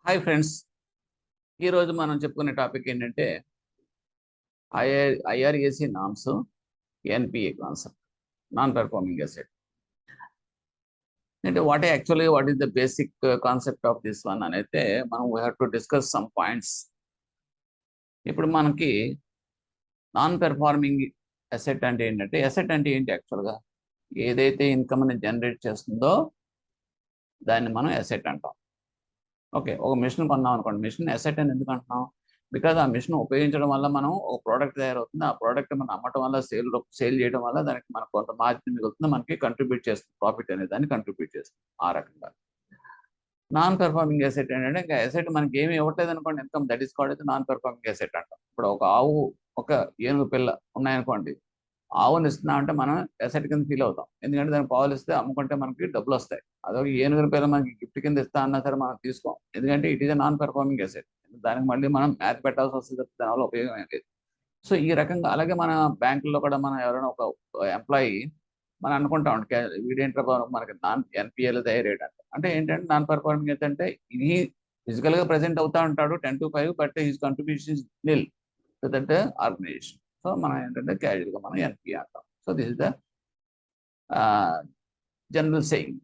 Hi friends, ఈరోజు మనం చెప్పుకునే టాపిక్ ఏంటంటే IRAC norms, NPA concept, non performing asset. అంటే what is the basic concept of this one అని అయితే మనం we have to discuss some points. ఇప్పుడు మనకి నాన్ పెర్ఫార్మింగ్ అసెట్ అంటే ఏంటంటే, అసెట్ అంటే ఏంటి యాక్చువల్గా? ఏదైతే ఇన్కమ్ని జనరేట్ చేస్తుందో దాన్ని మనం అసెట్ అంటాం. ఓకే, ఒక మిషన్ కొన్నాం అనుకోండి, మిషన్ అసెట్ అని ఎందుకు అంటున్నాం? బికాజ్ ఆ మిషన్ ఉపయోగించడం వల్ల మనం ఒక ప్రోడక్ట్ తయారవుతుంది, ఆ ప్రోడక్ట్ మనం అమ్మటం వల్ల సేల్ చేయడం వల్ల దానికి మనకు కొంత మార్జిన్ మిగులుతుంది, మనకి కంట్రిబ్యూట్ చేస్తుంది, ప్రాఫిట్ అనే దాన్ని కంట్రిబ్యూట్ చేస్తుంది. ఆ రకంగా నాన్ పెర్ఫార్మింగ్ అసెట్ ఏంటంటే, ఇంకా అసెట్ మనకి ఏమి ఇవ్వట్లేదు అనుకోండి, income, that is called non performing asset అంటాం. ఇప్పుడు ఒక ఆవు, ఒక ఏనుగు పిల్ల ఉన్నాయనుకోండి, ఆవుని ఇస్తున్నా అంటే మనం అసెట్ కింద ఫీల్ అవుతాం, ఎందుకంటే దానికి పాలు ఇస్తే అమ్ముకుంటే మనకి డబ్బులు వస్తాయి. అదొక ఏనుగుల పిల్ల మనకి గిఫ్ట్ కింద ఇస్తా అన్నా సరే మనం తీసుకోం, ఎందుకంటే it is non performing asset. దానికి మళ్ళీ మనం మ్యాథ్ పెట్టాల్సి వస్తుంది, దానివల్ల ఉపయోగం ఏం లేదు. సో ఈ రకంగా అలాగే మన బ్యాంకుల్లో కూడా మనం ఎవరైనా ఒక ఎంప్లాయీ మనం అనుకుంటాం, వీడేంట్రా మనకి నాన్ ఎన్పిఎల్ తయారేయడం అంటే ఏంటంటే నాన్ పెర్ఫార్మింగ్ ఏంటంటే, ఇది ఫిజికల్ గా ప్రెసెంట్ అవుతా ఉంటాడు 10 to 5, but his contribution is nil to that organisation. So మనం ఏంటంటే క్యాజువల్ గా మనం ఎన్పిఏ అంటాం. So this is the general saying.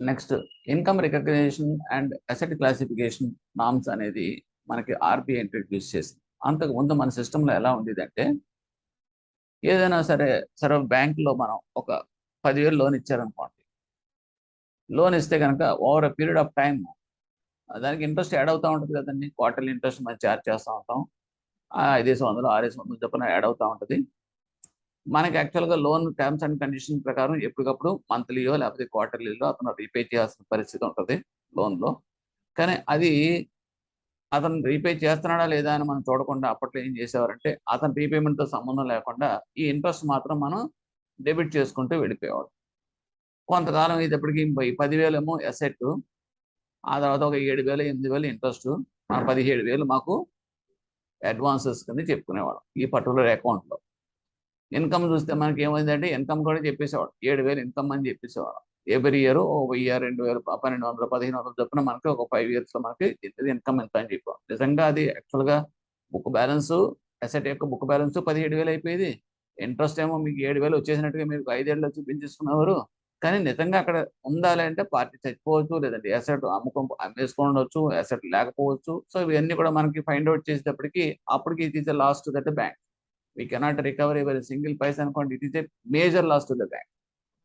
Next, income recognition and asset classification norms అనేది మనకి ఆర్బీఐ ఇంట్రడ్యూస్ చేసింది. అంతకుముందు మన సిస్టంలో ఎలా ఉండేది అంటే, ఏదైనా సరే బ్యాంకులో మనం ఒక 10,000 లోన్ ఇచ్చారనుకోండి, లోన్ ఇస్తే కనుక over a period of time దానికి ఇంట్రెస్ట్ యాడ్ అవుతూ ఉంటుంది కదండి. క్వార్టర్లీ ఇంట్రెస్ట్ మనం ఛార్జ్ చేస్తూ ఉంటాం, 500, 600 చొప్పున యాడ్ అవుతూ ఉంటుంది. మనకి యాక్చువల్గా లోన్ టర్మ్స్ అండ్ కండిషన్ ప్రకారం ఎప్పటికప్పుడు మంత్లీయో లేకపోతే క్వార్టర్లీలో అతను రీపే చేయాల్సిన పరిస్థితి ఉంటుంది లోన్లో. కానీ అది అతను రీపే చేస్తున్నాడా లేదా అని మనం చూడకుండా అప్పట్లో ఏం చేసేవారంటే, అతను రీపేమెంట్తో సంబంధం లేకుండా ఈ ఇంట్రెస్ట్ మాత్రం మనం డెబిట్ చేసుకుంటూ వెళ్ళిపోయేవాడు. కొంతకాలం ఇప్పటికి 10,000 ఏమో అసెట్, ఆ తర్వాత ఒక 7,000, 8,000 ఇంట్రెస్ట్, 17,000 మాకు అడ్వాన్సెస్ కింద చెప్పుకునేవాడు ఈ పర్టికులర్ అకౌంట్లో. ఇన్కమ్ చూస్తే మనకి ఏమైందంటే, ఇన్కమ్ కూడా చెప్పేసేవాడు, 7,000 ఇన్కమ్ అని చెప్పేసేవాడు. ఎవ్రీ ఇయర్ 1,000, 2,000, 1,200, 1,500 చొప్పున మనకి ఒక 5 years లో మనకి ఇన్కమ్ ఎంత అని చెప్పాం. నిజంగా అది యాక్చువల్గా బుక్ బ్యాలెన్స్, అసెట్ యొక్క బుక్ బ్యాలెన్స్ 17,000 అయిపోయేది. ఇంట్రెస్ట్ ఏమో మీకు 7,000 వచ్చేసినట్టుగా మీరు 5 ఏళ్ళు చూపించేసుకునేవారు. కానీ నిజంగా అక్కడ ఉండాలి అంటే పార్టీ చచ్చిపోవచ్చు, లేదంటే అసెట్ అమ్మేసుకోవచ్చు, అసెట్ లేకపోవచ్చు. సో ఇవన్నీ కూడా మనకి ఫైండ్ అవుట్ చేసేటప్పటికి అప్పటికి it is the lost that bank. We cannot recover ఎవరి సింగిల్ పైసా అనుకోండి, it is a major loss to the bank.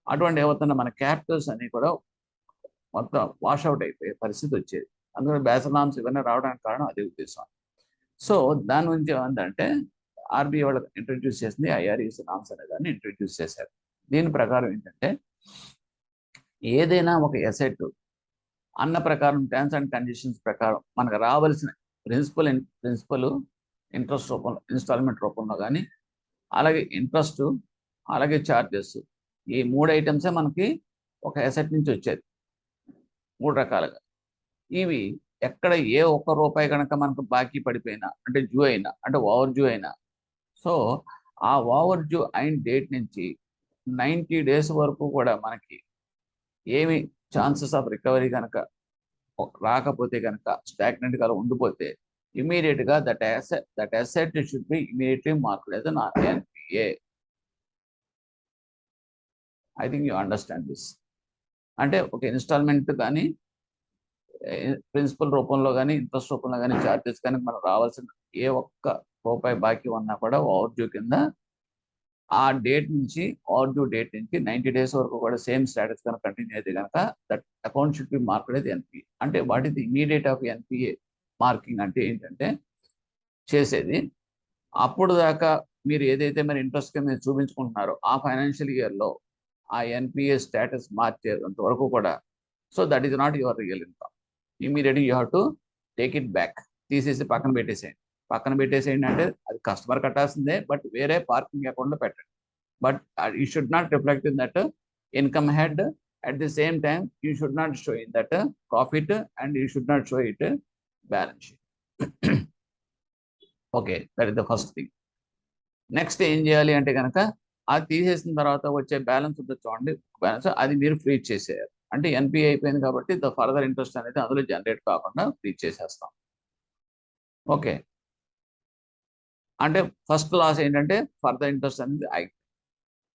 అటువంటి ఏమవుతున్నా మన క్యాపిటల్స్ అన్ని కూడా మొత్తం వాష్అవుట్ అయిపోయే పరిస్థితి వచ్చేది. అందుకని బేసల్ నామ్స్ ఇవన్నీ రావడానికి కారణం అదే ఉద్దేశం. సో దాని నుంచి ఏమందంటే, ఆర్బీఐ వాళ్ళు ఇంట్రడ్యూస్ చేసింది ఐఆర్ఈసి నామ్స్ అనే దాన్ని ఇంట్రడ్యూస్ చేశారు. దీని ప్రకారం ఏంటంటే, ఏదైనా ఒక ఎసెట్ అన్న ప్రకారం టర్మ్స్ అండ్ కండిషన్స్ ప్రకారం మనకు రావాల్సిన ప్రిన్సిపల్ ఇంట్రెస్ట్ రూపంలో, ఇన్స్టాల్మెంట్ రూపంలో కానీ, అలాగే ఇంట్రెస్ట్, అలాగే ఛార్జెస్, ఈ 3 ఐటమ్సే మనకి ఒక అసెట్ నుంచి వచ్చేది 3 రకాలుగా. ఇవి ఎక్కడ ఏ ఒక్క రూపాయి కనుక మనకు బాకీ పడిపోయినా, అంటే డ్యూ అయినా, అంటే ఓవర్ డ్యూ అయినా, సో ఆ ఓవర్ డ్యూ అయిన డేట్ నుంచి 90 days వరకు కూడా మనకి ఏమి ఛాన్సెస్ ఆఫ్ రికవరీ కనుక రాకపోతే కనుక, స్టాగ్నెంట్ గా ఉండిపోతే, ఇమీడియట్ గా that asset should be immediately marked as NPA. I think you understand this. అంటే ఒక ఇన్స్టాల్మెంట్ కానీ, ప్రిన్సిపల్ రూపంలో కానీ, ఇంట్రెస్ట్ రూపంలో కానీ, ఛార్జెస్ కానీ మనకు రావాల్సిన ఏ ఒక్క రూపాయి బాకీ ఉన్నా కూడా ఓవర్ డ్యూ కింద ఆ డేట్ నుంచి, ఓవర్ డ్యూ డేట్ నుంచి 90 days వరకు కూడా సేమ్ స్టేటస్ కనుక కంటిన్యూ అయితే కనుక that account should be marked as NPA. అంటే what is the immediate of NPA marking అంటే ఏంటంటే, చేసేది అప్పుడు దాకా మీరు ఏదైతే మరి ఇంట్రెస్ట్ కింద మీరు చూపించుకుంటున్నారో ఆ ఫైనాన్షియల్ ఇయర్లో ఆ ఎన్పిఏ స్టేటస్ మార్చేంత వరకు కూడా, so that is not your real income. Immediately you have to take it back. తీసేసి పక్కన పెట్టేసేయండి అంటే అది కస్టమర్ కట్టాల్సిందే, బట్ వేరే పార్కింగ్ అకౌంట్లో పెట్టండి. But you should not reflect in that income head. At the same time you should not show in that profit, and you should not show it balance sheet. Okay, that is the first thing. Next ఏం చేయాలి అంటే కనుక, అది తీసేసిన తర్వాత వచ్చే balance ఉంటుంది చూడండి, బ్యాలెన్స్ అది మీరు ఫ్రీజ్ చేసేయాలి. అంటే ఎన్పిఏ అయిపోయింది కాబట్టి ద ఫర్దర్ ఇంట్రెస్ట్ అనేది అందులో జనరేట్ కాకుండా ఫ్రీ చేసేస్తాం. ఓకే, అంటే ఫస్ట్ లాస్ ఏంటంటే ఫర్దర్ ఇంట్రెస్ట్ అనేది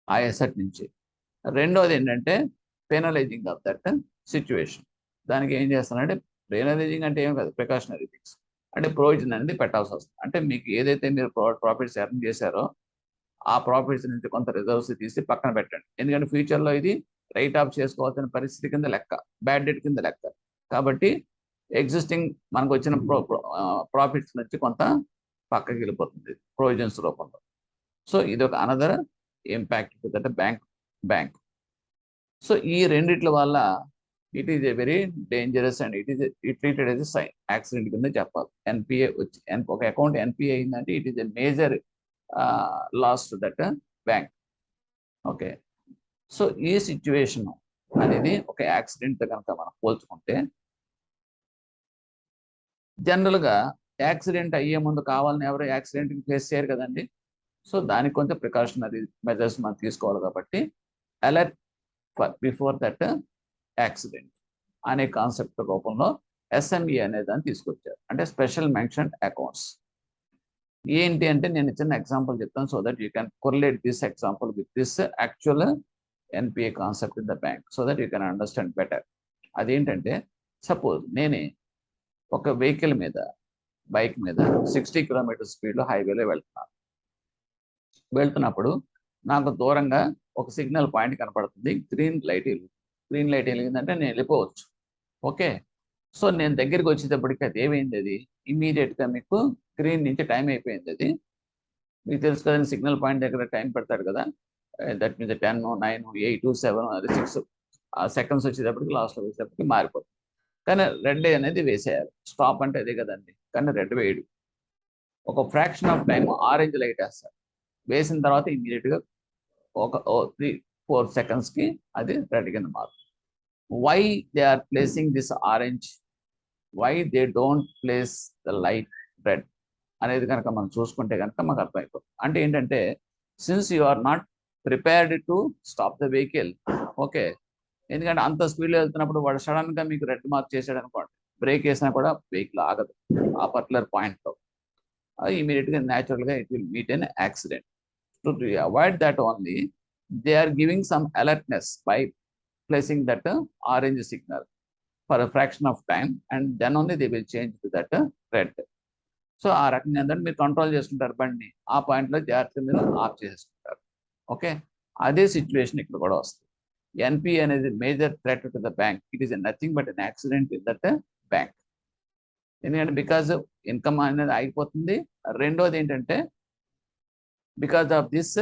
ఆ ఎసెట్ నుంచి. రెండోది ఏంటంటే పెనలైజింగ్ ఆఫ్ దట్ సిచ్యువేషన్. దానికి ఏం చేస్తానంటే పెనలైజింగ్ అంటే ఏం కాదు, ప్రికాషనరీ థింగ్స్ అంటే ప్రొవిజన్ అనేది పెట్టాల్సి వస్తుంది. అంటే మీకు ఏదైతే మీరు ప్రాఫిట్స్ ఎర్న్ చేశారో ఆ ప్రాఫిట్స్ నుంచి కొంత రిజర్వ్స్ తీసి పక్కన పెట్టండి. ఎందుకంటే ఫ్యూచర్లో ఇది రైట్ ఆఫ్ చేసుకోవాల్సిన పరిస్థితి కింద లెక్క, బ్యాడ్ డెట్ కింద లెక్క. కాబట్టి ఎగ్జిస్టింగ్ మనకు వచ్చిన ప్రాఫిట్స్ నుంచి కొంత పక్కకి వెళ్ళిపోతుంది ప్రొవిజన్స్ రూపంలో. సో ఇది ఒక another impact to that bank. So ఈ రెండిట్ల వల్ల it is a very dangerous and it treated as a accident కింద చెప్పాలి. ఎన్పిఏ వచ్చి ఒక అకౌంట్ ఎన్పిఏ అయిందంటే it is a major loss to that bank. Okay, so ఈ సిచ్యువేషన్ అనేది ఒక యాక్సిడెంట్ కనుక మనం పోల్చుకుంటే, జనరల్గా యాక్సిడెంట్ అయ్యే ముందు కావాలని ఎవరు యాక్సిడెంట్ ఫేస్ చేయరు కదండి. సో దానికి కొంచెం ప్రికాషనరీ మెజర్స్ మనం తీసుకోవాలి. కాబట్టి అలర్ట్ బిఫోర్ దట్ యాక్సిడెంట్ అనే కాన్సెప్ట్ రూపంలో ఎస్ఎంఈ అనే దాన్ని తీసుకొచ్చారు, అంటే స్పెషల్ మెన్షన్ అకౌంట్స్. ఏంటి అంటే నేను చిన్న ఎగ్జాంపుల్ చెప్తాను, so that you can correlate this example with this actual NPA concept in the bank, so that you can understand better. అదేంటంటే, సపోజ్ నేనే ఒక వెహికల్ మీద, బైక్ మీద 60 కిలోమీటర్ స్పీడ్లో హైవేలో వెళ్తున్నప్పుడు నాకు దూరంగా ఒక సిగ్నల్ పాయింట్ కనపడుతుంది, గ్రీన్ లైట్ వెలిగిందంటే నేను వెళ్ళిపోవచ్చు. ఓకే, సో నేను దగ్గరికి వచ్చేటప్పటికి అది ఏమైంది, అది ఇమీడియట్గా మీకు గ్రీన్ నుంచి టైం అయిపోయింది. అది మీకు తెలుసు కదండి, సిగ్నల్ పాయింట్ దగ్గర టైం పెడతాడు కదా, దట్ మీన్స్ 10, 9, 8, 7, 6 సెకండ్స్ వచ్చేటప్పటికి, లాస్ట్లో వచ్చేటప్పటికి మారిపోతుంది. కానీ రెడ్ అనేది వేసేయాలి, స్టాప్ అంటే అదే కదండి, కానీ రెడ్ వేయడు. ఒక fraction of time orange light వేస్తారు, వేసిన తర్వాత ఇమీడియట్గా ఒక 3-4 సెకండ్స్కి అది రెడ్ కింద మారుతుంది. Why they are placing this orange, why they don't place the light red అనేది కనుక మనం చూసుకుంటే కనుక మాకు అర్థమైపోతుంది. అంటే ఏంటంటే, since you are not prepared to stop the vehicle. Okay, ఎందుకంటే అంత స్పీడ్లో వెళ్తున్నప్పుడు వాడు సడన్గా మీకు రెడ్ మార్క్ చేశాడు అనుకోండి, బ్రేక్ వేసినా కూడా వెహికల్ ఆగదు ఆ పర్టికులర్ పాయింట్లో. ఇమీడియట్గా న్యాచురల్గా it will meet an accident. To avoid that only they are giving some alertness by placing that orange signal for a fraction of time, and then only they will change to that red. So ఆ రకంగా ఏంటంటే మీరు control చేసుకుంటారు బండిని, ఆ పాయింట్లో జాగ్రత్తగా మీరు ఆఫ్ చేసుకుంటారు. ఓకే, అదే సిచ్యువేషన్ ఇక్కడ కూడా వస్తుంది. ఎన్పి అనేది major threat to the bank. It is nothing but an accident in that bank. ఎందుకంటే బికాజ్ ఇన్కమ్ అనేది ఆగిపోతుంది. రెండోది ఏంటంటే, because of this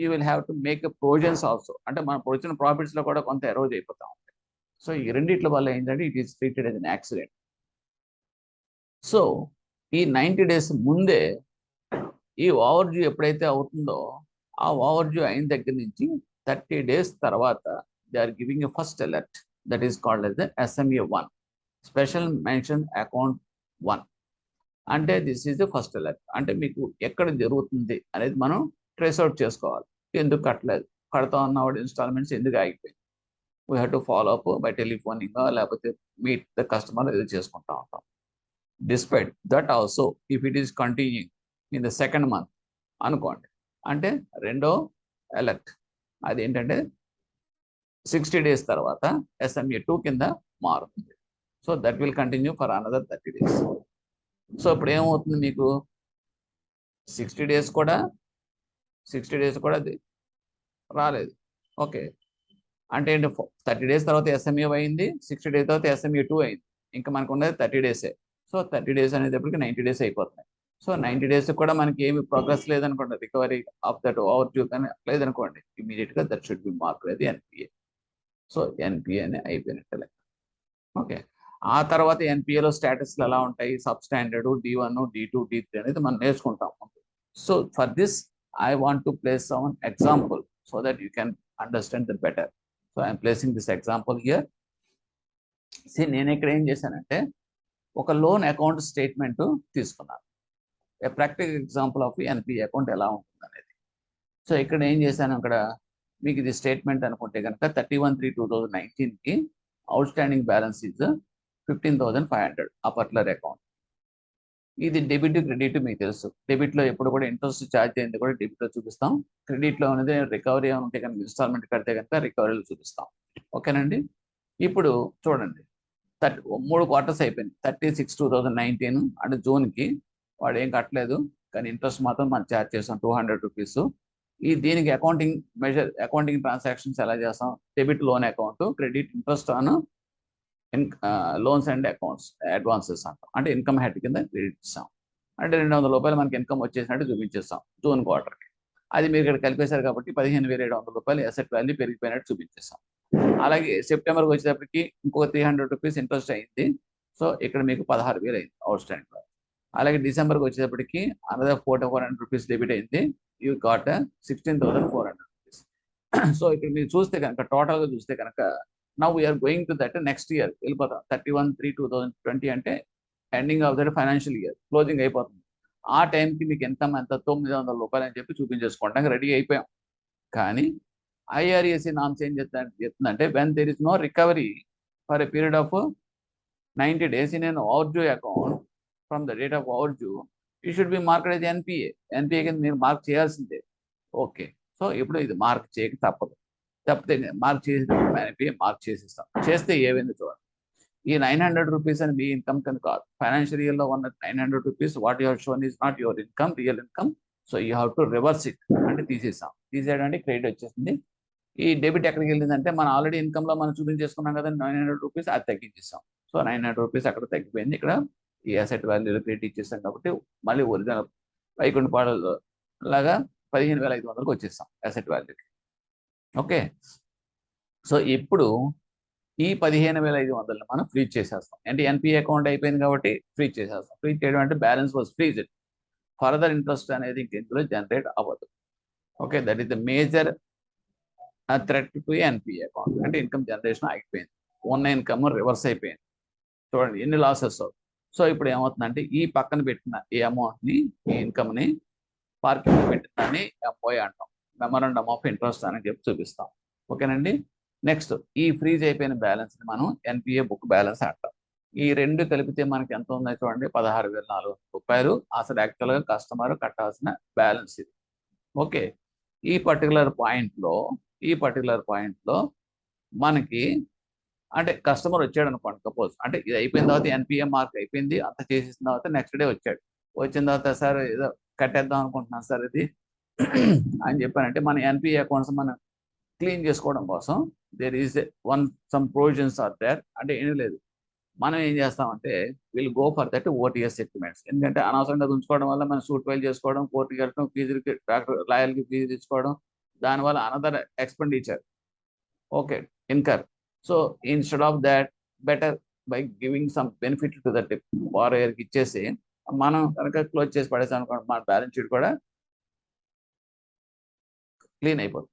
you will have to make provisions also, అంటే మనకు వచ్చిన ప్రాఫిట్స్లో కూడా కొంత ఎరోజ్ అయిపోతా ఉంటాయి. సో ఈ రెండిట్ల వల్ల ఏంటంటే it is treated as an accident. So ఈ 90 days ముందే ఈ ఓవర్ డ్యూ ఎప్పుడైతే అవుతుందో, ఆ ఓవర్ డ్యూ అయిన దగ్గర నుంచి 30 days తర్వాత they are giving a first alert, that is called as the SMA 1, special mention account 1. అంటే this is the first alert. అంటే మీకు ఎక్కడ జరుగుతుంది అనేది మనం ట్రేస్ అవుట్ చేసుకోవాలి. ఎందుకు కట్టలేదు, కడతా ఉన్నవాడు ఇన్స్టాల్మెంట్స్ ఎందుకు ఆగిపోయింది, we have to follow up by telephoning, లేకపోతే మీట్ ద కస్టమర్ ఏదో చేసుకుంటా ఉంటాం. Despite that also, if it is continuing in the second month అనుకోండి, అంటే రెండో అలర్ట్ అది ఏంటంటే 60 days తర్వాత ఎస్ఎంఏ 2 కింద మారుతుంది. So that will continue for another 30 days. So ఇప్పుడు ఏమవుతుంది, మీకు 60 days కూడా అది రాలేదు. ఓకే, అంటే ఏంటి, 30 days తర్వాత ఎస్ఎంఏ అయింది, 60 days తర్వాత ఎస్ఎంఏ 2 అయింది, ఇంకా మనకు ఉన్నది 30 days. సో 30 days అనేటప్పటికి 90 days అయిపోతున్నాయి. సో 90 days కూడా మనకి ఏమి ప్రోగ్రెస్ లేదనుకోండి, recovery of that over due కానీ లేదనుకోండి, ఇమీడియట్గా దట్ షుడ్ బి మార్క్ అది ఎన్పిఏ. సో ఎన్పిఏ అని అయిపోయినట్టు లెక్క. ఓకే, ఆ తర్వాత ఎన్పిఏలో స్టేటస్లు ఎలా ఉంటాయి, sub standard, D1, D2, D3 అనేది మనం నేర్చుకుంటాం. So for this I want to place some example so that you can understand the better. So I'm placing this example here. నేను ఇక్కడ ఏం చేశానంటే, ఒక లోన్ అకౌంట్ స్టేట్మెంట్ తీసుకున్నాను, a practical example of NPA account ఎలా ఉంటుంది అనేది. So ఇక్కడ ఏం చేశాను, అక్కడ మీకు ఇది స్టేట్మెంట్ అనుకుంటే కనుక 31/3/2019కి అవుట్ స్టాండింగ్ బ్యాలెన్స్ ఈజ్ 15,500 ఆ పర్టికులర్ అకౌంట్. ఇది డెబిట్ క్రెడిట్ మీకు తెలుసు. డెబిట్లో ఎప్పుడు కూడా ఇంట్రెస్ట్ ఛార్జ్ అయింది కూడా డెబిట్లో చూపిస్తాం. క్రెడిట్లో అనేది రికవరీ ఏమైనా ఉంటే కనుక ఇన్స్టాల్మెంట్ కడితే కనుక రికవరీలు చూపిస్తాం. ఓకేనండి. ఇప్పుడు చూడండి 3 క్వార్టర్స్ అయిపోయింది. 30/6/2019 అంటే జూన్కి వాడు ఏం కట్టలేదు, కానీ ఇంట్రెస్ట్ మాత్రం మనం ఛార్జ్ చేస్తాం 200 రూపీస్. దీనికి అకౌంటింగ్ ట్రాన్సాక్షన్స్ ఎలా చేస్తాం? Debit loan account, credit interest on loans and accounts advances అంటాం. అంటే ఇన్కమ్ హెడ్ కింద క్రెడిట్ ఇస్తాం. అంటే 200 రూపాయలు మనకి ఇన్కమ్ వచ్చేసినట్టు చూపించేస్తాం జూన్ క్వార్టర్కి. అది మీరు ఇక్కడ కలిపేశారు కాబట్టి 15,700 రూపాయలు అసెట్ వాల్యూ పెరిగిపోయినట్టు చూపించేస్తాం. అలాగే సెప్టెంబర్కి వచ్చేటప్పటికి ఇంకో 300 రూపీస్ ఇంట్రెస్ట్ అయింది. సో ఇక్కడ మీకు 16,000 అయింది అవుట్ స్టాండింగ్. అలాగే డిసెంబర్కి వచ్చేటప్పటికి అనదర్ 400 రూపీస్ డెబిట్ అయింది. You got 16,400 rupees. సో ఇక్కడ మీరు చూస్తే కనుక టోటల్గా చూస్తే కనుక now we're going to that next year వెళ్ళిపోతాం. 31/3/2020 అంటే ending of that financial year closing అయిపోతుంది. ఆ టైంకి మీకు ఇన్కమ్ ఎంత 900 రూపాయలు అని చెప్పి చూపించేసుకోవడానికి రెడీ అయిపోయాం. కానీ IRAC నామ్స్ ఏం చెప్తుందంటే when there is no recovery for a period of 90 days in an overdue account from the date of overdue, you should be marked as NPA. NPA కింద మీరు మార్క్ చేయాల్సిందే. ఓకే, సో ఇప్పుడు ఇది mark చేయక తప్పితే mark చేసేటప్పుడు NPA mark చేసిస్తాం. చేస్తే ఏమైంది చూడండి. ఈ 900 రూపీస్ అని మీ ఇన్కమ్ కింద కాదు. ఫైనాన్షియల్ ఇయర్లో ఉన్న 900 rupees what you have shown is not your income, real income. So you have to reverse it అంటే తీసేసాం. తీసేయడం క్రెడిట్ వచ్చేసింది. ఈ డెబిట్ ఎక్కడికి వెళ్ళిందంటే మనం ఆల్రెడీ ఇన్కమ్లో మనం చూపించేసుకున్నాం కదా 900 రూపీస్, అది తగ్గించేసాం. సో 900 రూపీస్ అక్కడ తగ్గిపోయింది. ఇక్కడ ఈ అసెట్ వాల్యూలో క్రెడిట్ ఇచ్చేసాం కాబట్టి మళ్ళీ ఒరిజినల్ వైకుంఠపాడలో లాగా 15,500కి వచ్చేస్తాం అసెట్ వాల్యూకి. ఓకే, సో ఇప్పుడు ఈ 15,500 మనం ఫ్రీజ్ చేసేస్తాం. అంటే NPA అకౌంట్ అయిపోయింది కాబట్టి ఫ్రీజ్ చేసేస్తాం. ఫ్రీజ్ చేయడం అంటే balance was freezed. Further interest అనేది ఇందులో జనరేట్ అవ్వదు. Okay, that is the major threat to NPA account. అంటే ఇన్కమ్ జనరేషన్ ఆగిపోయింది, ఉన్న ఇన్కమ్ రివర్స్ అయిపోయింది. చూడండి ఎన్ని లాసెస్. సో ఇప్పుడు ఏమవుతుందంటే ఈ పక్కన పెట్టిన ఈ అమౌంట్ని, ఈ ఇన్కమ్ని పార్కింగ్ పెట్టిందని MOI అంటాం, మెమరాండమ్ ఆఫ్ ఇంట్రెస్ట్ అని చెప్పి చూపిస్తాం. ఓకేనండి. నెక్స్ట్ ఈ ఫ్రీజ్ అయిపోయిన బ్యాలెన్స్ని మనం NPA బుక్ బ్యాలెన్స్ అంటాం. ఈ రెండు కలిపితే మనకి ఎంత ఉందో చూడండి 16,400 రూపాయలు అసలు యాక్చువల్గా కస్టమర్ కట్టాల్సిన బ్యాలెన్స్ ఇది. ఓకే, ఈ పర్టికులర్ పాయింట్లో మనకి అంటే కస్టమర్ వచ్చాడు అనుకోండి సపోజ్. అంటే ఇది అయిపోయిన తర్వాత NPA మార్క్ అయిపోయింది, అంత చేసేసిన తర్వాత నెక్స్ట్ డే వచ్చాడు. వచ్చిన తర్వాత సార్ ఏదో కట్టేద్దాం అనుకుంటున్నాను సార్ ఇది అని చెప్పానంటే మన NPA అకౌంట్స్ మనం క్లీన్ చేసుకోవడం కోసం there is some provisions are there. అంటే ఏమీ లేదు, మనం ఏం చేస్తామంటే will go for that OTS settlements. ఎందుకంటే అనవసరంగా ఉంచుకోవడం వల్ల మనం సూట్ ఫైల్ చేసుకోవడం, కోర్టుకి వెళ్ళడం, ఫీజులకి డాక్టర్ లాయర్కి ఫీజు తీసుకోవడం, దానివల్ల another expenditure okay incur. So instead of that better by giving some benefit to that బారోయర్కి ఇచ్చేసి మనం కనుక క్లోజ్ చేసి పడేసాం అనుకోండి, మన బ్యాలెన్స్ షీట్ కూడా క్లీన్ అయిపోతుంది.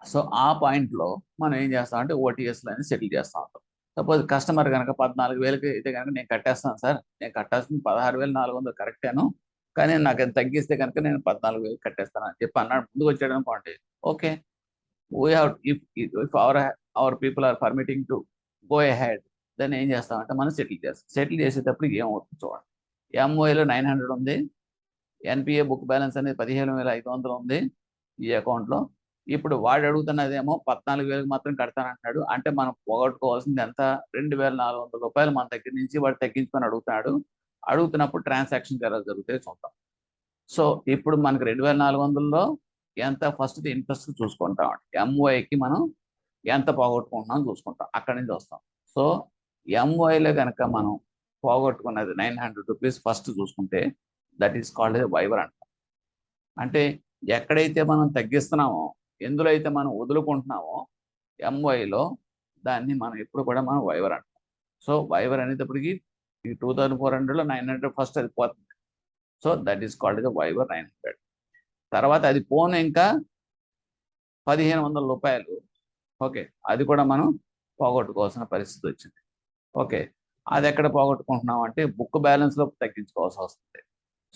సో ఆ పాయింట్లో మనం ఏం చేస్తామంటే OTSలో అనేది సెటిల్ చేస్తూ ఉంటాం. సపోజ్ కస్టమర్ కనుక 14,000కి అయితే కనుక నేను కట్టేస్తాను సార్, నేను కట్టాల్సింది 16,400 కరెక్టేను, కానీ నాకు అది తగ్గిస్తే కనుక నేను 14,000 కట్టేస్తాను అని చెప్పి అన్నాడు, ముందుకు వచ్చాడు అనుకోండి. Okay, we have if our people are permitting to go ahead, దాన్ని ఏం చేస్తామంటే మనం సెటిల్ చేసేటప్పుడు ఏమవుతుంది చూడండి. MOIలో 900 ఉంది, NPA బుక్ బ్యాలెన్స్ అనేది 15,500 ఉంది ఈ అకౌంట్లో. ఇప్పుడు వాడు అడుగుతున్నదేమో 14,000కి మాత్రం కడతానంటున్నాడు. అంటే మనం పోగొట్టుకోవాల్సింది ఎంత 2,400 రూపాయలు మన దగ్గర నుంచి వాడు తగ్గించుకొని అడుగుతున్నప్పుడు ట్రాన్సాక్షన్ ఎలా జరుగుతాయో చూద్దాం. సో ఇప్పుడు మనకి 2,400లో ఎంత ఫస్ట్ ఇంట్రెస్ట్ చూసుకుంటాం. MOIకి మనం ఎంత పోగొట్టుకుంటున్నాం చూసుకుంటాం, అక్కడి నుంచి వస్తాం. సో MOIలో కనుక మనం పోగొట్టుకున్నది 900 రూపీస్ ఫస్ట్ చూసుకుంటే that is called A waiver అంటాం. అంటే ఎక్కడైతే మనం తగ్గిస్తున్నామో, ఎందులో అయితే మనం వదులుకుంటున్నామో MOIలో, దాన్ని మనం ఎప్పుడు కూడా మనం వైవర్ అంటాం. సో వైవర్ అనేటప్పటికి ఈ 2,400లో 900 ఫస్ట్ అది పోతుంది. So that is called the waiver 900. తర్వాత అది పోను ఇంకా 1,500 రూపాయలు. ఓకే, అది కూడా మనం పోగొట్టుకోవాల్సిన పరిస్థితి వచ్చింది. ఓకే, అది ఎక్కడ పోగొట్టుకుంటున్నాం అంటే బుక్ బ్యాలెన్స్లో తగ్గించుకోవాల్సి వస్తుంది.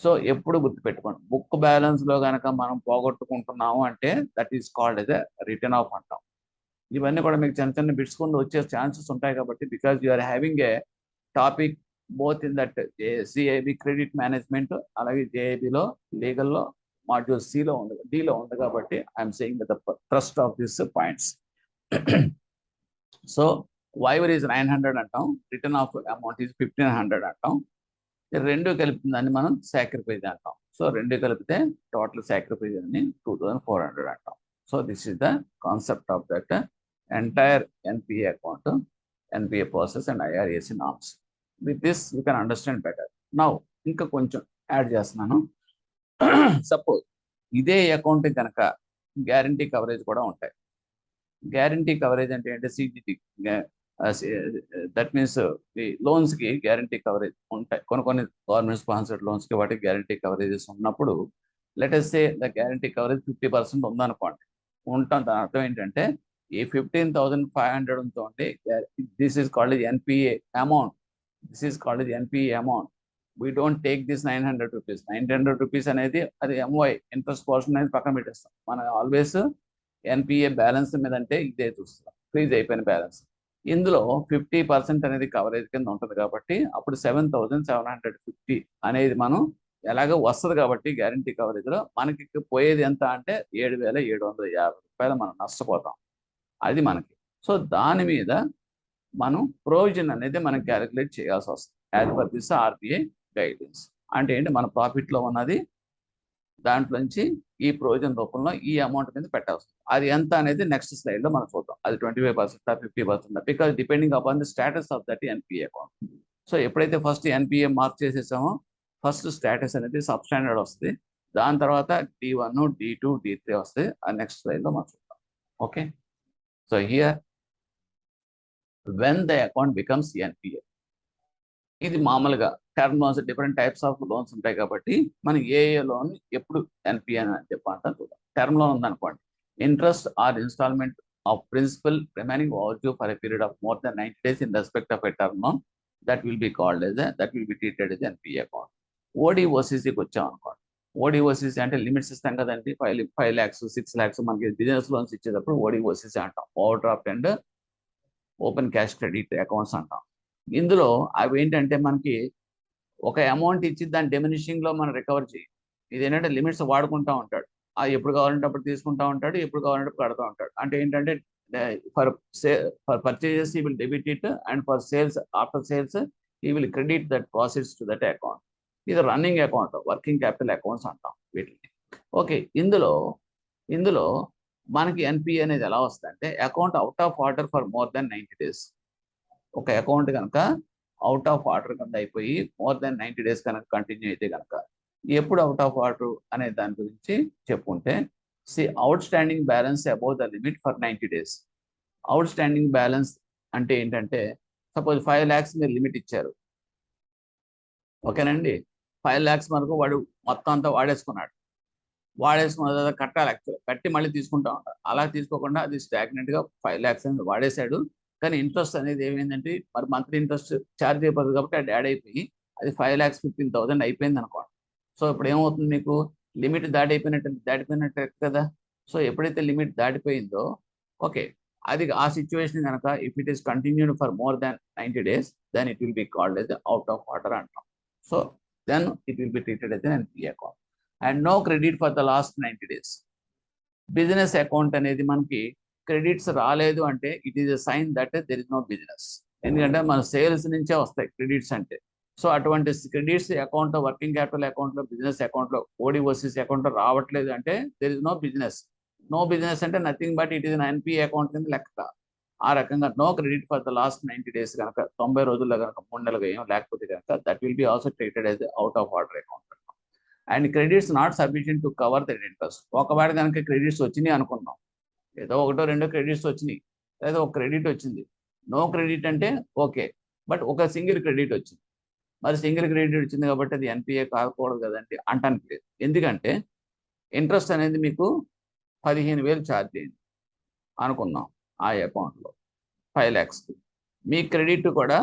సో ఎప్పుడు గుర్తుపెట్టుకోండి, బుక్ బ్యాలెన్స్లో కనుక మనం పోగొట్టుకుంటున్నాము అంటే that is called yes a return of అంటాం. ఇవన్నీ కూడా మీకు చిన్న చిన్న బిట్స్ కింద వచ్చే ఛాన్సెస్ ఉంటాయి కాబట్టి because you are having a topic both in that CIB credit management అలాగే జేఐబిలో లీగల్లో మాడ్యూల్ సిలో ఉంది డిలో ఉంది కాబట్టి I'm saying the trust of this points. So waiver is 900 అంటాం, రిటర్న్ ఆఫ్ అమౌంట్ ఈజ్ 1500 అంటాం. రెండు కలిపిన దాన్ని మనం సాక్రిఫైజ్ అంటాం. సో రెండు కలిపితే టోటల్ సాక్రిఫైజ్ అని 2400 అంటాం. So this is the concept of that entire NPA account, NPA process and IRAC norms. With this you can understand better. Now ఇంకా కొంచెం యాడ్ చేస్తున్నాను. సపోజ్ ఇదే అకౌంట్ కనుక గ్యారంటీ కవరేజ్ కూడా ఉంటాయి. గ్యారంటీ కవరేజ్ అంటే ఏంటంటే సిజిటి, దట్ మీన్స్ ఈ లోన్స్కి గ్యారంటీ కవరేజ్ ఉంటాయి. కొన్ని గవర్నమెంట్ స్పాన్సర్డ్ లోన్స్కి వాటికి గ్యారంటీ కవరేజెస్ ఉన్నప్పుడు let us say the guarantee coverage 50% ఉందనుకోండి. దాని అర్థం ఏంటంటే ఈ 15,500 ఉందంటే this is called NPA amount. This is called NPA amount. We don't take this 900 rupees. 900 rupees అనేది అది ఎంవై ఇంట్రెస్ట్ పోర్షన్ అనేది పక్కన పెట్టేస్తాం. మనం ఆల్వేస్ ఎన్పిఏ బ్యాలెన్స్ మీద అంటే ఇదే చూస్తాం, ఫ్రీజ్ అయిపోయిన బ్యాలెన్స్. ఇందులో 50% అనేది కవరేజ్ కింద ఉంటుంది కాబట్టి అప్పుడు 7,750 అనేది మనం ఎలాగో వస్తుంది కాబట్టి గ్యారంటీ కవరేజ్లో మనకి పోయేది ఎంత అంటే 7,750 రూపాయలు మనం నష్టపోతాం. అది మనకి. సో దాని మీద మనం ప్రొవిజన్ అనేది మనం క్యాలిక్యులేట్ చేయాల్సి వస్తుంది as per this RBI guidance. అంటే ఏంటి, మన ప్రాఫిట్లో ఉన్నది దాంట్లో నుంచి ఈ ప్రొవిజన్ రూపంలో ఈ అమౌంట్ మీద పెట్టాల్సి. అది ఎంత అనేది నెక్స్ట్ స్లైడ్లో మనం చూద్దాం. అది 25% 50%, because depending upon the status of that NPA account. So ఎప్పుడైతే ఫస్ట్ ఎన్పిఏ మార్క్ చేసేసామో ఫస్ట్ స్టేటస్ అనేది సబ్ స్టాండర్డ్ వస్తుంది. దాని తర్వాత D1, D2, D3 వస్తుంది. ఆ నెక్స్ట్ స్లైడ్లో మనం చూద్దాం. Okay, so here when the account becomes NPA, ఇది మామూలుగా term loans, different types of loans ఉంటాయి కాబట్టి మనం ఏ లోన్ ఎప్పుడు ఎన్పిఏ అని చెప్పంటాం చూద్దాం. టర్మ్ లోన్ ఉందనుకోండి, interest or instalment of principal remaining overdue for a period of more than 90 days in respect of a term loan that will be called as that will be treated as NPA account. ఓడిఓసిసికి వచ్చాం అనుకోండి. ఓడిఓసిసి అంటే limits ఇస్తాం కదండి, 5 lakhs 6 lakhs మనకి business loans ఇచ్చేటప్పుడు ఓడిఓసిసి అంటాం. Over draft and open cash credit accounts అంటాం. ఇందులో అవి ఏంటంటే మనకి ఒక అమౌంట్ ఇచ్చి దాని డెమినిషింగ్లో మనం రికవర్ చేయి. ఇది ఏంటంటే లిమిట్స్ వాడుకుంటూ ఉంటాడు. అది ఎప్పుడు కావాలంటే అప్పుడు తీసుకుంటూ ఉంటాడు, ఎప్పుడు కావాలంటే కడుతూ ఉంటాడు. అంటే ఏంటంటే for purchases he will debit it and for sales after sales he will credit that process to that account. ఇది running account, working capital accounts అంటాం వీటిని. ఓకే, ఇందులో మనకి ఎన్పిఏ అనేది ఎలా వస్తుందంటే account out of order for more than 90 days. ఒక account కనుక అవుట్ ఆఫ్ ఆర్డర్ కింద అయిపోయి మోర్ దెన్ 90 days కనుక కంటిన్యూ అయితే కనుక ఎప్పుడు అవుట్ ఆఫ్ ఆర్డర్ అనే దాని గురించి చెప్పుకుంటే out standing balance above the limit for 90 days. Out standing balance అంటే ఏంటంటే సపోజ్ 5 lakhs మీరు లిమిట్ ఇచ్చారు, ఓకేనండి. 5 lakhs మనకు వాడు మొత్తం అంతా వాడేసుకున్న తర్వాత కట్టాలి. యాక్చువల్ కట్టి మళ్ళీ తీసుకుంటా ఉంటారు. అలా తీసుకోకుండా అది స్టాగ్నెంట్గా 5 lakhs అనేది వాడేశాడు. కానీ ఇంట్రెస్ట్ అనేది ఏమైందంటే మరి మంత్లీ ఇంట్రెస్ట్ ఛార్జ్ అయిపోతుంది కాబట్టి అది యాడ్ అయిపోయి అది 5,15,000 అయిపోయింది అనుకోండి. సో ఇప్పుడు ఏమవుతుంది, మీకు లిమిట్ దాటిపోయినట్టు కదా. సో ఎప్పుడైతే లిమిట్ దాటిపోయిందో ఓకే, అది ఆ సిచ్యువేషన్ కనుక if it is continued for more than 90 days then it will be called as out of order అంటాం. So then it will be treated as NPA account and no credit for the last 90 days. Business account అనేది మనకి credits రాలేదు అంటే it is a sign that there is no business. ఎందుకంటే మన sales నుంచే వస్తాయి credits అంటే. సో అటువంటి క్రెడిట్స్ అకౌంట్, వర్కింగ్ క్యాపిటల్ అకౌంట్లో, బిజినెస్ అకౌంట్లో, ఓడిఓసిసి అకౌంట్లో రావట్లేదు అంటే there is no business. No business అంటే nothing but it is NPA account కింద లెక్క. ఆ రకంగా no credit for the last 90 days కనుక 90 రోజుల్లో కనుక 3 నెలలుగా ఏం లేకపోతే కనుక that will be also treated as out of order account. And credits not sufficient to cover that interest. ఒకవేళ కనుక క్రెడిట్స్ వచ్చినాయి అనుకున్నాం, ఏదో 1-2 క్రెడిట్స్ వచ్చినాయి, లేదా ఒక క్రెడిట్ వచ్చింది. నో క్రెడిట్ అంటే ఓకే, బట్ ఒక సింగిల్ క్రెడిట్ వచ్చింది. మరి సింగిల్ క్రెడిట్ వచ్చింది కాబట్టి అది ఎన్పిఏ కాకూడదు కదండి అంటానికి లేదు. ఎందుకంటే ఇంట్రెస్ట్ అనేది మీకు 15,000 ఛార్జ్ అయింది అనుకుందాం ఆ అకౌంట్లో 5 lakhs. మీ క్రెడిట్ కూడా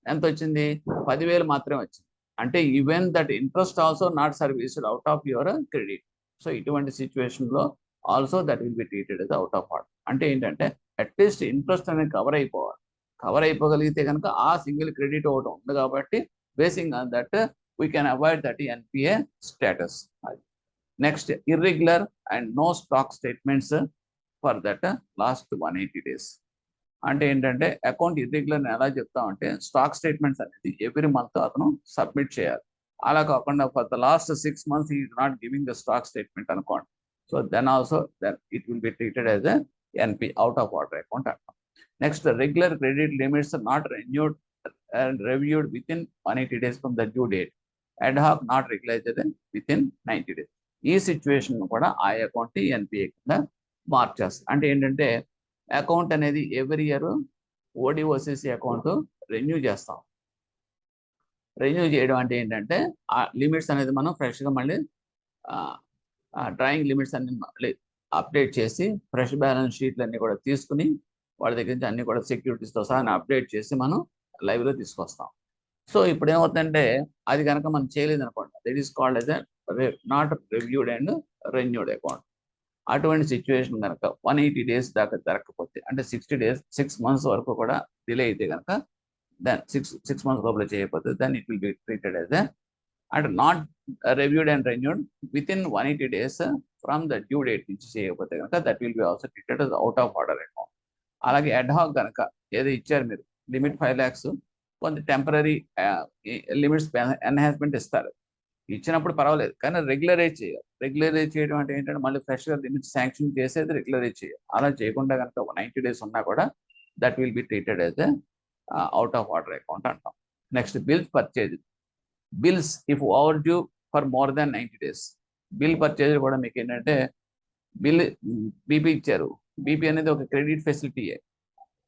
ఎంత వచ్చింది, 10,000 మాత్రమే వచ్చింది. అంటే even that interest also not serviced out of your credit. So ఇటువంటి సిచ్యువేషన్లో also that will be treated as out of order. అంటే ఏంటంటే అట్లీస్ట్ ఇంట్రెస్ట్ అనేది కవర్ అయిపోవాలి. కవర్ అయిపోగలిగితే కనుక ఆ సింగిల్ క్రెడిట్ ఒకటి ఉంది కాబట్టి basing on that we can avoid that NPA status. Next irregular and no stock statements for that last 180 days. అంటే ఏంటంటే అకౌంట్ ఇర్రెగ్యులర్ ఎలా చెప్తామంటే స్టాక్ స్టేట్మెంట్స్ అనేది ఎవ్రీ మంత్ అతను సబ్మిట్ చేయాలి. అలా కాకుండా for the last 6 months he is not giving the stock statement అనుకోండి. So then also then it will be treated as a NP out of order account అంటాం. Next regular credit limits not renewed and reviewed within 180 days from the due date. Ad hoc not regularised within 90 days. ఈ situation కూడా ఆ account NPA కింద mark చేస్తుంది. అంటే ఏంటంటే account అనేది every year ఓడిఓసిసి account renew చేస్తాం. Renew చేయడం అంటే ఏంటంటే ఆ లిమిట్స్ అనేది మనం ఫ్రెష్గా మళ్ళీ డ్రాయింగ్ లిమిట్స్ అన్ని మళ్ళీ అప్డేట్ చేసి ఫ్రెష్ బ్యాలెన్స్ షీట్లు అన్ని కూడా తీసుకుని వాళ్ళ దగ్గర నుంచి అన్ని కూడా సెక్యూరిటీస్తో సహా అప్డేట్ చేసి మనం లైవ్లో తీసుకొస్తాం. సో ఇప్పుడు ఏమవుతుందంటే అది కనుక మనం చేయలేదు అనుకోండి, that is called as not reviewed and renewed account. అటువంటి సిచ్యువేషన్ కనుక 180 days దాకా జరగకపోతే అంటే 60 days 6 months వరకు కూడా డిలే అయితే కనుక దెన్ 6 months లోపల చేయకపోతే then it will be treated as అంటే not reviewed and renewed within 180 days from the due date నుంచి చేయకపోతే కనుక that will be also treated as out of order account. అలాగే అడ్హాక్ కనుక ఏదో ఇచ్చారు మీరు లిమిట్ 5 lakhs కొంత టెంపరీ లిమిట్స్ ఎన్హాన్స్మెంట్ ఇస్తారు, ఇచ్చినప్పుడు పర్వాలేదు కానీ రెగ్యులరైజ్ చేయాలి. రెగ్యులరైజ్ చేయడం అంటే ఏంటంటే మళ్ళీ ఫ్రెష్గా లిమిట్ శాంక్షన్ చేసేది రెగ్యులరైజ్ చేయాలి. అలా చేయకుండా కనుక 90 days ఉన్నా కూడా that will be treated as out of order account అంటాం. Next bills purchase. Bills if overdue for more than 90 days. Bill purchase కూడా మీకు ఏంటంటే బిల్ బీపీ ఇచ్చారు, బీపీ అనేది ఒక క్రెడిట్ ఫెసిలిటీయే.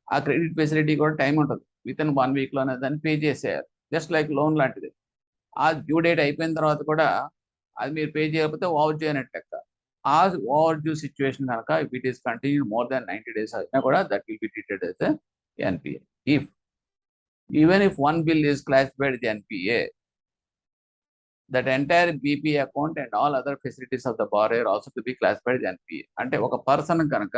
ఆ క్రెడిట్ ఫెసిలిటీ కూడా టైం ఉంటుంది, విత్ ఇన్ 1 weekలోనే దాన్ని పే చేసేయాలి. జస్ట్ లైక్ లోన్ లాంటిది. ఆ డ్యూ డేట్ అయిపోయిన తర్వాత కూడా అది మీరు పే చేయకపోతే ఓవర్ డ్యూ అనేట్టు లెక్క. ఆ ఓవర్ డ్యూ సిచ్యువేషన్ కనుక if it is continue more than 90 days అయినా కూడా that will be treated as NPA. Even if one bill is classified as NPA, that entire BP account and all other facilities of the borrower also to be classified as NPA. అంటే ఒక person కనుక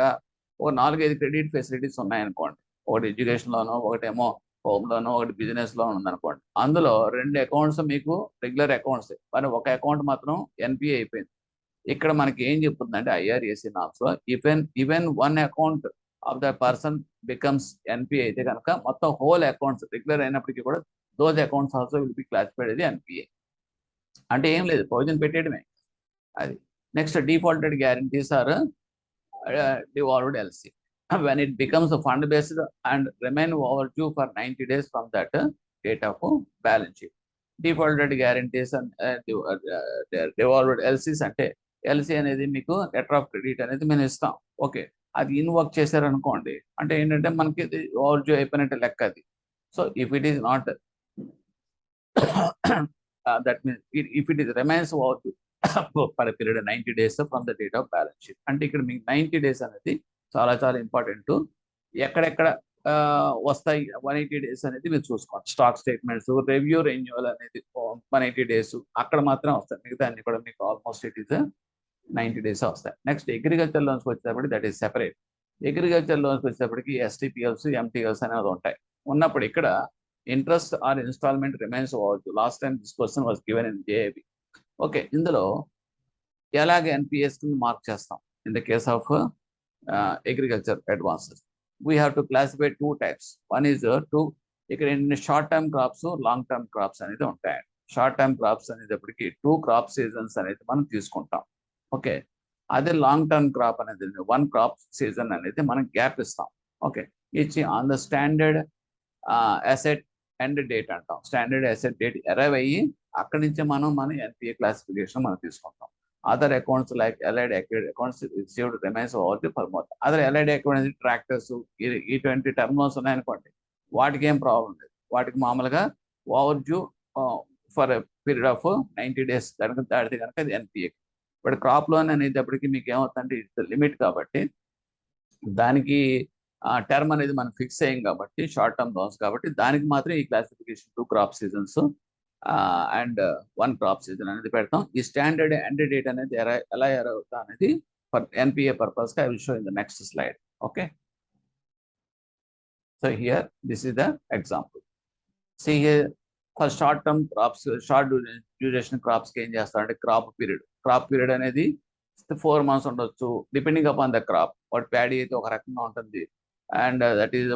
ఒక 4-5 credit facilities ఉన్నాయనుకోండి, ఒకటి education లోనో, ఒకటేమో home లోనో, ఒకటి బిజినెస్ లోన్ ఉందనుకోండి. అందులో 2 అకౌంట్స్ మీకు రెగ్యులర్ అకౌంట్స్, మరి ఒక అకౌంట్ మాత్రం ఎన్పిఏ అయిపోయింది. ఇక్కడ మనకి ఏం చెప్తుందంటే ఐఆర్ఏసీ నామ్స్ లో even one account of the person becomes NPA అయితే కనుక మొత్తం హోల్ అకౌంట్స్ రెగ్యులర్ అయినప్పటికీ కూడా those accounts also will be classified అది ఎన్పిఏ. అంటే ఏం లేదు, ప్రొవిజన్ పెట్టేయడమే అది. Next defaulted guarantees or devolved LC. When it becomes a fund based and remain overdue for 90 days from that date of balance sheet. Defaulted guarantees and devolved LCs అంటే LC అనేది మీకు letter of credit అనేది మేము ఇస్తాం. Okay, అది ఇన్వర్క్ చేశారనుకోండి అంటే ఏంటంటే మనకి ఓవర్డ్యూ అయిపోయినట్టు లెక్క అది. So if it is not that means if it is remains overdue for period 90 days from the date of balance sheet. అంటే ఇక్కడ మీకు 90 days అనేది చాలా చాలా ఇంపార్టెంట్. ఎక్కడెక్కడ వస్తాయి 180 days అనేది మీరు చూసుకోండి. స్టాక్ స్టేట్మెంట్స్, రివ్యూ రెన్యువల్ అనేది 180 days అక్కడ మాత్రం వస్తాయి, మిగతా అన్ని కూడా మీకు ఆల్మోస్ట్ ఇట్ ఈస్ 90 days వస్తాయి. నెక్స్ట్ అగ్రికల్చర్ లోన్స్కి వచ్చేటప్పటికి దట్ ఈస్ సెపరేట్. అగ్రికల్చర్ లోన్స్కి వచ్చేటప్పటికి ఎస్టీపీఎల్స్, ఎంటీఎల్స్ అనేది ఉంటాయి. ఉన్నప్పుడు ఇక్కడ ఇంట్రెస్ట్ ఆర్ ఇన్స్టాల్మెంట్ రిమైన్స్ అవ్వచ్చు. Last time this question was given in JAB. Okay, ఇందులో ఎలాగ ఎన్పిఎస్ మార్క్ చేస్తాం? In the case of agriculture advances we have to classify 2 types. One is ఇక్కడ short term crops, long term crops అనేది ఉంటాయి. Short term crops అనేటప్పటికి 2 crop seasons అనేది మనం తీసుకుంటాం. ఓకే, అదే లాంగ్ టర్మ్ క్రాప్ అనేది 1 crop season అనేది మనం గ్యాప్ ఇస్తాం. ఓకే, ఇచ్చి on the standard asset end date అంటాం. స్టాండర్డ్ అసెట్ డేట్ అరైవ్ అయ్యి అక్కడి నుంచి మన ఎన్పిఏ క్లాసిఫికేషన్ మనం తీసుకుంటాం. Other accounts like allied accounts received remains over the for more. Other allied accounts tractors ఇటువంటి టర్మ్ లోన్స్ ఉన్నాయనుకోండి, వాటికి ఏం ప్రాబ్లం లేదు. వాటికి మామూలుగా over due for period of 90 days కనుక దాటితే కనుక అది ఎన్పిఏ. బట్ క్రాప్ లోన్ అనేటప్పటికి మీకు ఏమవుతుందంటే ఇట్స్ లిమిట్ కాబట్టి దానికి టర్మ్ అనేది మనం ఫిక్స్ అయ్యాం కాబట్టి షార్ట్ టర్మ్ లోన్స్ కాబట్టి దానికి మాత్రం ఈ classification 2 crop seasons and 1 crop season అనేది పెడతాం. ఈ స్టాండర్డ్ ఎండ్ డేట్ అనేది ఎలా అవుతా అనేది ఫర్ ఎన్పిఏ పర్పస్ గా I will show in the next slide. Okay, So here, this is the example. See here, for short term crops, short duration crops కి ఏం చేస్తారంటే క్రాప్ పీరియడ్ అనేది 4 months ఉండొచ్చు, depending upon the crop. What paddy అయితే ఒక రకంగా ఉంటుంది, and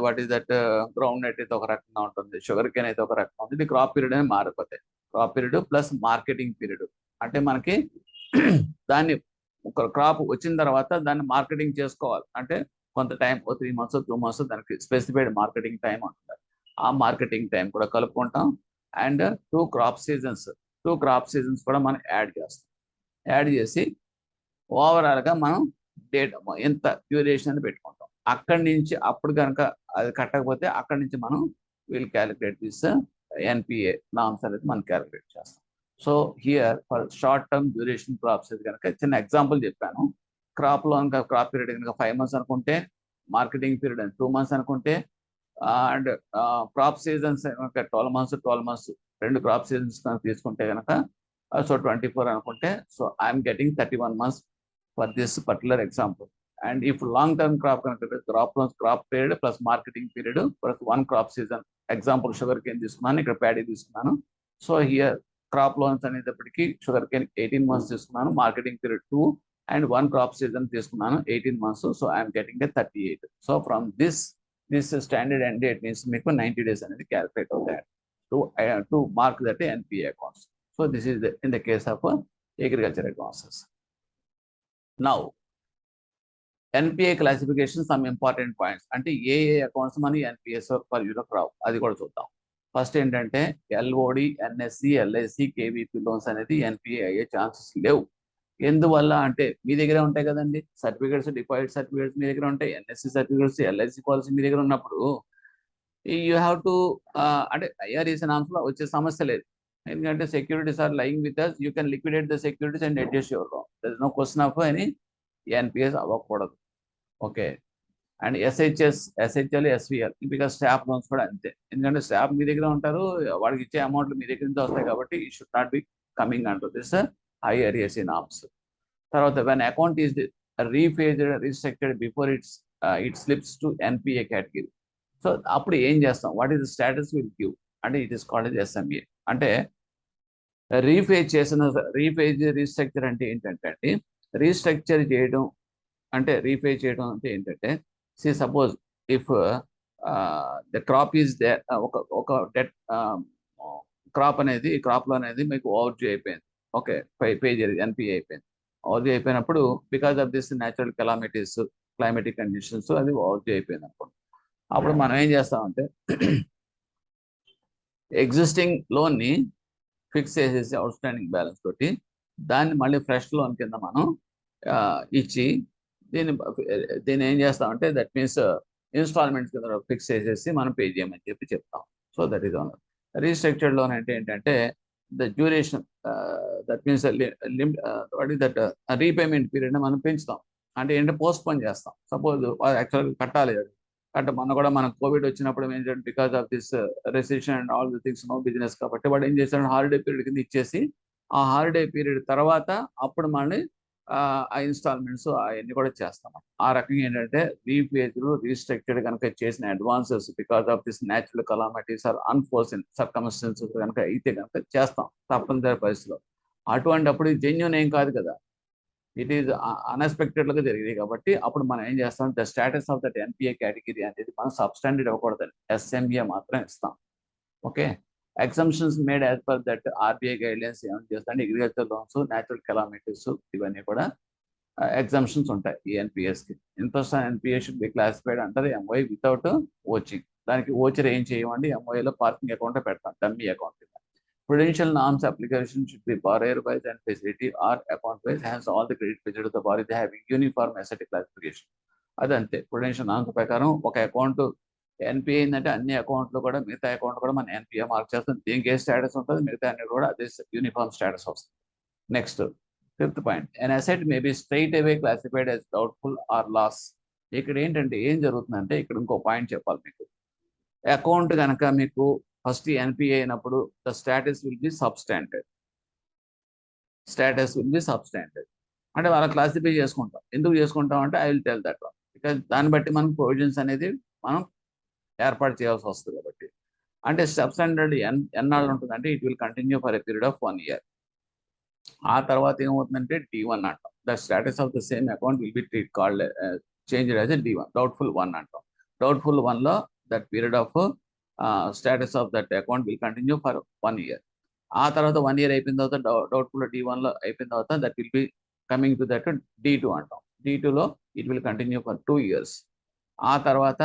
what is that ground nut అయితే ఒక రకంగా ఉంటుంది, షుగర్ కేన్ అయితే ఒక రకంగా ఉంటుంది. క్రాప్ పీరియడ్ అనేది మారిపోతాయి. Crop period plus marketing period అంటే మనకి దాన్ని ఒక క్రాప్ వచ్చిన తర్వాత దాన్ని మార్కెటింగ్ చేసుకోవాలి అంటే కొంత టైం, 3 months 2 months దానికి స్పెసిఫైడ్ మార్కెటింగ్ టైం ఉంటుంది. ఆ మార్కెటింగ్ టైం కూడా కలుపుకుంటాం. అండ్ 2 crop seasons కూడా మనం యాడ్ చేస్తాం. యాడ్ చేసి ఓవరాల్గా మనం డేట్ ఎంత డ్యూరేషన్ అని పెట్టుకుంటాం. అక్కడి నుంచి అప్పుడు కనుక అది కట్టకపోతే అక్కడి నుంచి మనం will calculate this NPA norms అనేది మనం క్యాలిక్యులేట్ చేస్తాం. So here for short term duration crops అయితే కనుక చిన్న ఎగ్జాంపుల్ చెప్పాను. క్రాప్లో కనుక క్రాప్ పీరియడ్ కనుక 5 months అనుకుంటే, మార్కెటింగ్ పీరియడ్ 2 months అనుకుంటే, అండ్ క్రాప్ సీజన్స్ కనుక 12 months 2 క్రాప్ సీజన్స్ కనుక తీసుకుంటే కనుక సో 24 అనుకుంటే, so I'm getting 31 months for this particular example. And if long term crop కనుక crop period plus marketing period plus 1 crop season, example sugarcane తీసుకున్నాను, ఇక్కడ paddy తీసుకున్నాను. So here crop loans అనేటప్పటికీ sugarcane 18 months తీసుకున్నాను, marketing period 2 and 1 crop season తీసుకున్నాను 18 months. So I'm getting 38. So from this standard end date means మీకు 90 days అనేది calculate అవుతాయి to mark that NPA accounts. So this is in the case of agriculture accounts. Now NPA classification some important points అంటే ఏ accounts మన NPS per unit రావు అది కూడా చూద్దాం. ఫస్ట్ ఏంటంటే LOD, NSC, LIC, KVP loans అనేది ఎన్పిఏ అయ్యే ఛాన్సెస్ లేవు. ఎందువల్ల అంటే మీ దగ్గర ఉంటాయి కదండి సర్టిఫికేట్స్, డిపాజిట్ సర్టిఫికేట్స్ మీ దగ్గర ఉంటాయి, ఎన్ఎస్సి సర్టిఫికేట్స్, ఎల్ఐసి పాలసీ మీ దగ్గర ఉన్నప్పుడు యూ హ్యావ్ టు అంటే ఐఆర్ఈసీ నామ్స్ లో వచ్చే సమస్య లేదు. ఎందుకంటే securities are lying with us, you can liquidate the securities and adjust your loan. There is no question of అని ఎన్పిఎస్ అవ్వకూడదు. Okay. And SHL, SVL because staff loans కూడా అంతే. ఎందుకంటే స్టాఫ్ మీ దగ్గర ఉంటారు, వాడికి ఇచ్చే అమౌంట్లు మీ దగ్గర నుంచి వస్తాయి కాబట్టి ఈ షుడ్ నాట్ బి కమింగ్ అంటూ దిస్ ఐఆర్ఈసీ నామ్స్. తర్వాత when account is rephased, restructured before it slips to NPA category. So అప్పుడు ఏం చేస్తాం, what is the status will give అంటే ఇట్ ఈస్ కాల్డ్ ఎస్ఎంఏ. అంటే రీస్ట్రక్చర్ అంటే ఏంటంటే అండి, రీస్ట్రక్చర్ చేయడం అంటే ఏంటంటే suppose if the crop is the ఒక డెట్ క్రాప్ లో అనేది మీకు ఓవర్ డ్యూ అయిపోయింది. ఓకే, ఎన్పిఏ అయిపోయింది. ఓవర్ డ్యూ అయిపోయినప్పుడు because of this natural calamities, climatic conditions అది ఓవర్ డ్యూ అయిపోయింది అనుకోండి. అప్పుడు మనం ఏం చేస్తామంటే ఎగ్జిస్టింగ్ లోన్ని ఫిక్స్ చేసేసి అవుట్ స్టాండింగ్ బ్యాలెన్స్ తోటి దాన్ని మళ్ళీ ఫ్రెష్ లోన్ కింద మనం ఇచ్చి దీన్ని ఏం చేస్తామంటే దట్ మీన్స్ ఇన్స్టాల్మెంట్స్ కింద ఫిక్స్ చేసేసి మనం పే చేయమని చెప్తాం. So that is on. Restructured loan అంటే ఏంటంటే the duration that means what is that repayment period మనం పెంచుతాం. అంటే ఏంటంటే పోస్ట్ పోన్ చేస్తాం. సపోజ్ యాక్చువల్గా కట్టాలి, మొన్న కూడా మనకు కోవిడ్ వచ్చినప్పుడు ఏంటంటే because of this recession and all the things no business కాబట్టి వాడు ఏం చేస్తాడు, హాలిడే పీరియడ్ కింద ఇచ్చేసి ఆ హాలిడే పీరియడ్ తర్వాత అప్పుడు మళ్ళీ ఆ ఇన్స్టాల్మెంట్స్ అవన్నీ కూడా చేస్తాం. ఆ రకంగా ఏంటంటే రీఫేజ్డ్, రీస్ట్రక్చర్డ్ కనుక చేసిన advances because of this natural calamities or unforeseen circumstances కనుక అయితే కనుక చేస్తాం తప్పనిసరి పరిస్థితిలో. అటువంటిప్పుడు ఇది జెన్యూన్ ఏం కాదు కదా, ఇట్ ఈజ్ అన్ఎక్స్పెక్టెడ్గా జరిగింది కాబట్టి అప్పుడు మనం ఏం చేస్తాం, the status of that NPA category అనేది మనం సబ్స్టాండర్డ్ ఇవ్వకూడదు, ఎస్ఎంఏ మాత్రం ఇస్తాం. Okay. Exemptions made as per that RBI guidelines ఏమైనా చేస్తాంటే అగ్రికల్చర్ లోన్స్, న్యాచురల్ కెలామిటీస్ ఇవన్నీ కూడా ఎగ్జంప్షన్స్ ఉంటాయి ఈ ఎన్పిఎస్కి. Interest on NPA should be classified అంటారు ఎంఓఐ వితౌట్ ఓచింగ్. దానికి ఓచర్ ఏం చేయమండి, ఎంఓఐలో పార్కింగ్ అకౌంట్ పెడతాం, dummy account. Prudential norms application should be borrower-wise and facility or account-wise. Hence, all the credit facility of the borrower is having uniform asset classification. అదంతే. prudential norms ప్రకారం ఒక account NPA ఏంటంటే అన్ని అకౌంట్లు కూడా మిగతా account కూడా మనం ఎన్పిఏ మార్క్ చేస్తాం. దీనికి ఏ స్టేటస్ ఉంటుంది, మిగతా అన్ని కూడా అదే యూనిఫామ్ స్టేటస్ వస్తుంది. Next 5th point, an asset may be straight away classified as doubtful or loss. ఇక్కడ ఏంటంటే ఏం జరుగుతుందంటే ఇక్కడ ఇంకో పాయింట్ చెప్పాలి మీకు. అకౌంట్ కనుక మీకు ఫస్ట్ ఎన్పిఏ అయినప్పుడు the status will be substandard. అంటే వాళ్ళ క్లాసిఫై చేసుకుంటాం. ఎందుకు చేసుకుంటాం అంటే I will tell that one. Because దాన్ని బట్టి మనం ప్రొవిజన్స్ అనేది మనం ఏర్పాటు చేయాల్సి వస్తుంది కాబట్టి. అంటే సబ్స్టాండర్డ్ ఎన్నాళ్ళు ఉంటుందంటే it will continue for a period of 1 year. ఆ తర్వాత ఏమవుతుందంటే D1 అంటాం. The status of the same account will be called changed as a D1, doubtful 1 అంటాం. డౌట్ఫుల్ 1లో that period of status of that account will continue for 1 year. ఆ తర్వాత 1 year అయిపోయిన తర్వాత డౌట్ఫుల్ D1లో అయిపోయిన తర్వాత that will be coming to that D2 అంటాం. D2లో it will continue for 2 years. ఆ తర్వాత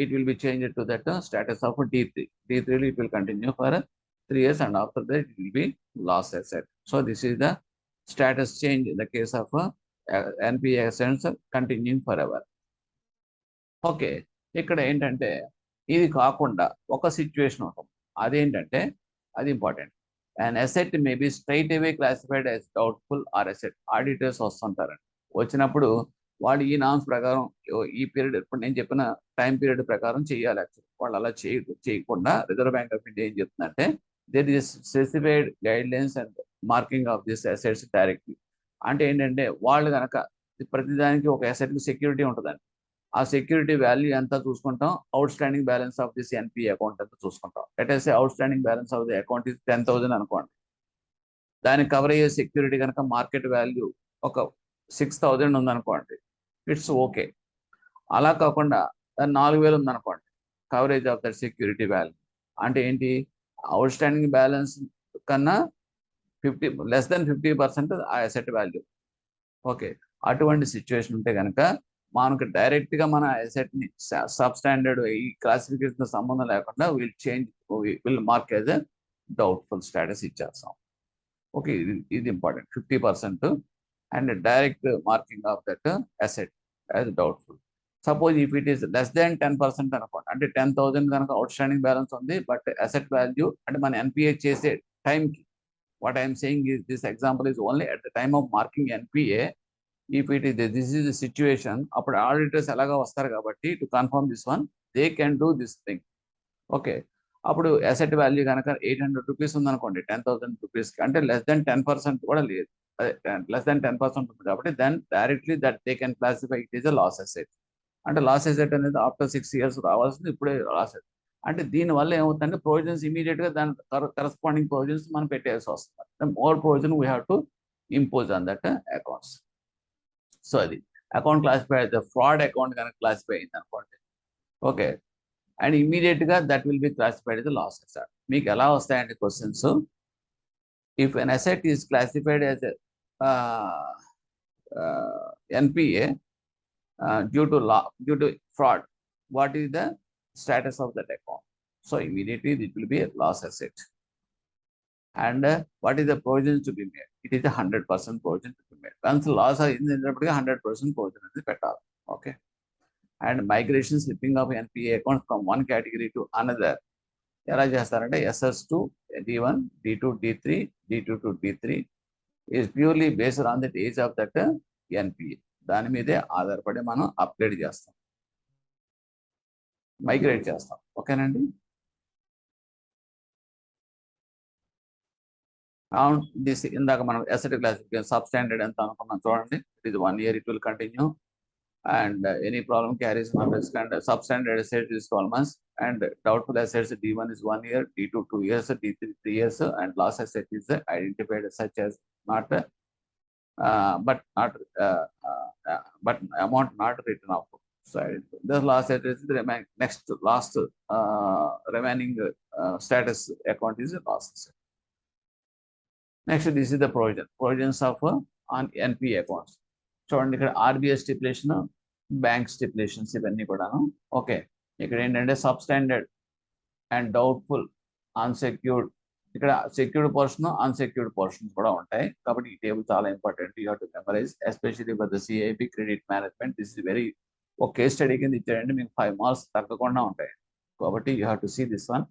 it will be changed to that status of D3. D3 it will continue for 3 years, and after that it will be lost asset. So this is the status change in the case of NPA assets continuing forever. Okay, ఇక్కడ ఏంటంటే ఇది కాకుండా ఒక situation ఉంటుంది. అదేంటంటే అది important. And asset may be straight away classified as doubtful or asset. Auditors వస్తుంటారండి, వచ్చినప్పుడు వాళ్ళు ఈ నామ్స్ ప్రకారం ఈ పీరియడ్, ఇప్పుడు నేను చెప్పిన టైం పీరియడ్ ప్రకారం చేయాలి. యాక్చువల్లీ వాళ్ళు అలా చేయకుండా రిజర్వ్ బ్యాంక్ ఆఫ్ ఇండియా ఏం చెప్తుందంటే there is specified guidelines and marking of this assets directly. అంటే ఏంటంటే వాళ్ళు కనుక ప్రతిదానికి ఒక అసెట్కి సెక్యూరిటీ ఉంటుందండి. ఆ సెక్యూరిటీ వాల్యూ ఎంత చూసుకుంటాం, out standing balance of this NPA account ఎంత చూసుకుంటాం. Let out standing balance of the account is 10,000 అనుకోండి. దానికి కవర్ అయ్యే సెక్యూరిటీ కనుక మార్కెట్ వాల్యూ ఒక 6,000 ఉందనుకోండి, ఇట్స్ ఓకే. అలా కాకుండా 4,000 ఉందనుకోండి coverage of that security value. అంటే ఏంటి, అవుట్ స్టాండింగ్ బ్యాలెన్స్ కన్నా లెస్ దెన్ 50% ఆ అసెట్ వాల్యూ. ఓకే, అటువంటి సిచ్యువేషన్ ఉంటే కనుక మనకు డైరెక్ట్గా మన అసెట్ని సబ్ స్టాండర్డ్ ఈ క్లాసిఫికేషన్ సంబంధం లేకుండా will mark as a doubtful status ఇచ్చేస్తాం. ఓకే, ఇది important. 50% and direct marking of that asset as doubtful. Suppose if it is less than 10% అనుకోండి, అంటే 10,000 కనుక అవుట్ స్టాండింగ్ బ్యాలెన్స్ ఉంది, బట్ అసెట్ వాల్యూ అంటే మన ఎన్పిఏ చేసే టైంకి, what I'm saying is this example is only at the time of marking NPA. If it is this is the situation, అప్పుడు auditors ఎలాగా వస్తారు కాబట్టి to confirm this one they can do this thing. Okay, అప్పుడు asset value కనుక 800 rupees ఉందనుకోండి 10,000 రూపీస్కి, అంటే less than 10% కూడా లేదు, లెస్ దెన్ 10% ఉంది కాబట్టి then directly that they can classify it is a loss asset. అంటే లాస్ అసెట్ అనేది ఆఫ్టర్ 6 years రావాల్సింది, ఇప్పుడే లాస్ అసెట్. అంటే దీనివల్ల ఏమవుతుందంటే ప్రొవిజన్స్ ఇమీడియట్గా దాని కరస్పాండింగ్ ప్రొవిజన్స్ మనం పెట్టేసి వస్తుంది. More provision we have to impose on that accounts. So అది అకౌంట్ క్లాసిఫై అయితే ఫ్రాడ్ అకౌంట్ కనుక క్లాసిఫై అయింది అనుకోండి, ఓకే, అండ్ ఇమీడియట్గా that will be classified as a loss asset. మీకు ఎలా వస్తాయండి questions? If an asset is classified as NPA due to fraud, what is the status of that account? So immediately it will be a loss asset. And what is the provision to be made? It is a 100% provision to be made. Once loss is 100% provision is better. Okay. And migration slipping of NPA accounts from one category to another. ఎలా చేస్తారంటే SS to D1, D2, D3, D2 to D3 is purely based on the age of that NPA. దాని మీదే ఆధారపడి మనం upgrade చేస్తాం, migrate చేస్తాం. ఓకేనండి. This ఇందాక మనం అసెట్ క్లాసిఫికేషన్ సబ్ స్టాండర్డ్ ఎంత అనుకున్నాం చూడండి. It is 1 year, it will continue, and any problem carries no risk, and substandard asset is 12 months, and doubtful assets D1 is 1 year, D2 2 years, D3 3 years, and loss asset is identified such as not but amount not written off. So the loss asset is the last remaining status account is a loss asset. Next, this is the provisions of on NPA accounts. చూడండి, ఇక్కడ RBI stipulation, bank stipulations ఇవన్నీ కూడాను. Okay, ఇక్కడ ఏంటంటే substandard and doubtful, unsecured, ఇక్కడ secured portion, unsecured portions కూడా ఉంటాయి. కాబట్టి ఈ టేబుల్ చాలా important, you have to memorise, especially for the CIB credit management. This is very, ఒక కేస్ స్టడీ కింద ఇచ్చారంటే మీకు 5 marks తగ్గకుండా ఉంటాయి. కాబట్టి you have to see this one.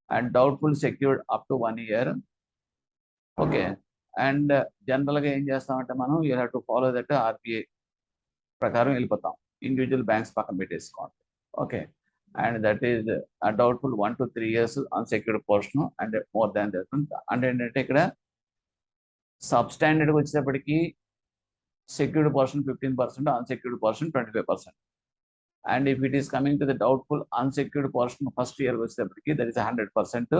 And doubtful secured up to 1 year. Okay, and జనరల్గా ఏం చేస్తామంటే మనం you have to follow that RBI ప్రకారం వెళ్ళిపోతాం. ఇండివిజువల్ బ్యాంక్స్ పక్కన పెట్టేసుకోండి. Okay, and that is doubtful 1 to 3 years unsecured portion, and more than that. అంటే ఏంటంటే ఇక్కడ సబ్ స్టాండర్డ్కి వచ్చేటప్పటికి secured portion 15%, unsecured portion 25%. And if it is coming to the doubtful unsecured portion first year వచ్చేటప్పటికి that is 100%,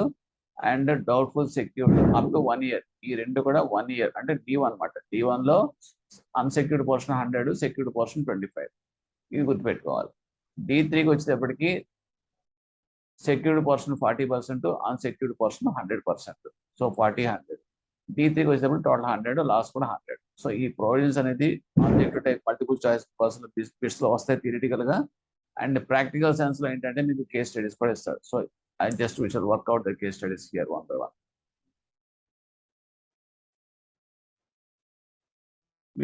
and doubtful secured up to 1 year. ఈ రెండు కూడా 1 year అంటే D1 అన్నమాట. D1 లో అన్సెక్యూర్డ్ పోర్షన్ 100, సెక్యూర్డ్ పోర్షన్ 25. ఇది గుర్తుపెట్టుకోవాలి. D3కి వచ్చేటప్పటికి secured portion 40%, unsecured portion 100%. So 40, 100. D3కి వచ్చేటప్పుడు టోటల్ 100, లాస్ట్ కూడా 100. సో ఈ ప్రొవిజన్స్ అనేది objective type multiple choice personal bits లో వస్తాయి థియరిటికల్ గా, అండ్ ప్రాక్టికల్ సెన్స్ లో ఏంటంటే మీకు కేస్ స్టడీస్ కూడా ఇస్తారు. So I just we shall work out the case studies here one by one.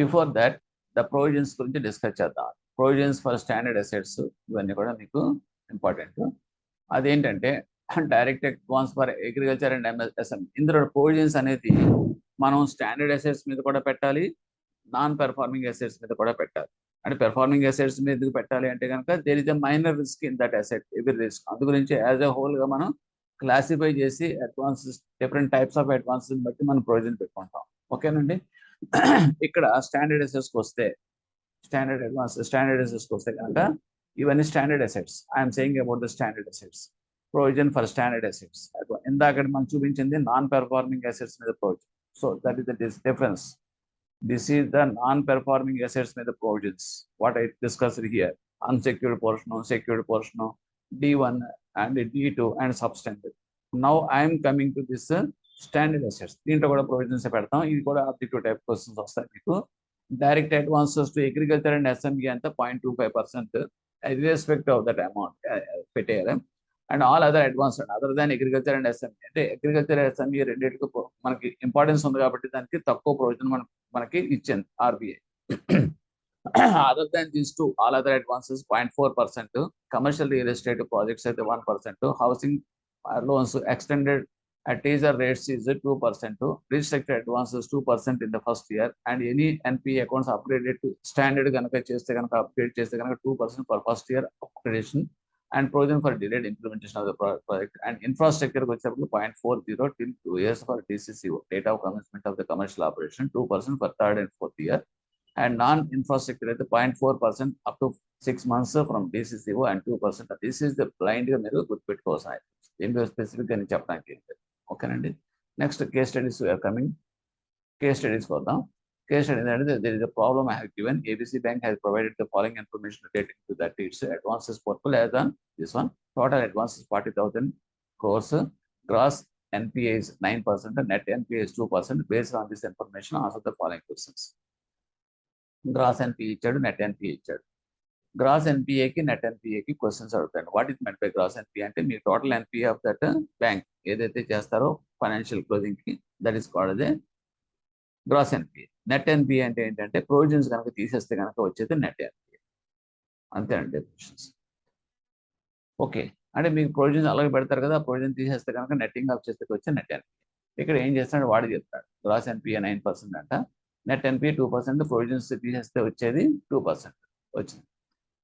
Before that the provisions గురించి డిస్కస్ చేద్దాం. ప్రొవిజన్స్ ఫర్ స్టాండర్డ్ అసెట్స్ ఇవన్నీ కూడా మీకు ఇంపార్టెంట్. అదేంటంటే direct advance for agriculture and MSME. ఇందులో provisions అనేది మనం standard assets మీద కూడా పెట్టాలి, నాన్ పెర్ఫార్మింగ్ అసెట్స్ మీద కూడా పెట్టాలి. అంటే పెర్ఫార్మింగ్ అసెట్స్ మీద ఎందుకు పెట్టాలి అంటే కనుక there is a minor risk in that asset, every risk. అందు గురించి యాజ్ ఎ హోల్ గా మనం క్లాసిఫై చేసి advances, different types of advances బట్టి మనం ప్రొవిజన్ పెట్టుకుంటాం. ఓకేనండి. ఇక్కడ స్టాండర్డ్ అసెట్స్కి వస్తే, స్టాండర్డ్ అసెట్స్కి వస్తే కనుక ఇవన్నీ standard assets. I'm saying about the standard assets. Provision for standard assets. ఇందాక మనం చూపించింది నాన్ పెర్ఫార్మింగ్ అసెట్స్ మీద provision. So that is the difference. This is the non-performing assets with the provisions. What I discussed here: unsecured portion, secured portion, D1 and D2 and substandard. Now I am coming to this standard assets. దీంట్లో కూడా provisions పెడతాం. ఇది కూడా objective type questions వస్తాయి మీకు. Direct advances to agriculture and SME అంతా 0.25% irrespective of that amount పెట్టేయాలి. And all other advance other than agriculture and SME. అంటే అగ్రికల్చర్ ఎస్ఎంఈ రెండింటికి మనకి ఇంపార్టెన్స్ ఉంది కాబట్టి దానికి తక్కువ ప్రొవిజన్ మనకి ఇచ్చింది RBI. Other than these two all other advances 0.4%, commercial real estate projects అయితే 1%, housing loans extended at teaser rates is 2%, restricted advances 2% in the first year, and any NPA accounts upgraded to standard ganaka cheste ganaka upgrade cheste ganaka 2% for first year upgradation, and provision for delayed implementation of the project. And infrastructure goes up to 0.40 till 2 years for DCCO, date of commencement of the commercial operation, 2% for third and fourth year, and non-infrastructure at the 0.4% up to 6 months from DCCO and 2%. This is the blind meru good bit కోసం దీంట్లో specific అని చెప్పడానికి. ఓకేనండి. Next case studies are coming. Case studies చూద్దాం. Case study ఏంటంటే there is a problem I have given. ABC Bank has provided the following information relating to that its advances portfolio as on this one. Total advances 40,000 crores. Gross NPA is 9%, net NPA is 2%. Based on this information, answer the following questions. Gross NPA ఇచ్చాడు, net NPA ఇచ్చాడు. Gross ఎన్పిఏకి net ఎన్పిఏకి questions అడుగుతాడు. What is meant by gross NPA అంటే మీ total NPA of that bank ఏదైతే చేస్తారో financial closing కి, that is called a gross NPA. Net NPA అంటే ఏంటంటే ప్రొవిజన్స్ కనుక తీసేస్తే కనుక వచ్చేది నెట్ ఎన్పిఏ. అంతేనండి డెఫినేషన్స్. ఓకే, అంటే మీకు ప్రొవిజన్స్ అలాగే పెడతారు కదా, ప్రొవిజన్ తీసేస్తే కనుక నెట్టింగ్ ఆఫ్ చేస్తే వచ్చే నెట్ ఎన్పిఏ. ఇక్కడ ఏం చేస్తాడు వాడు చెప్తాడు. గ్రాస్ ఎన్పిఏ 9% అంట, నెట్ ఎన్పిఏ 2%, ప్రొవిజన్స్ తీసేస్తే వచ్చేది 2% వచ్చింది.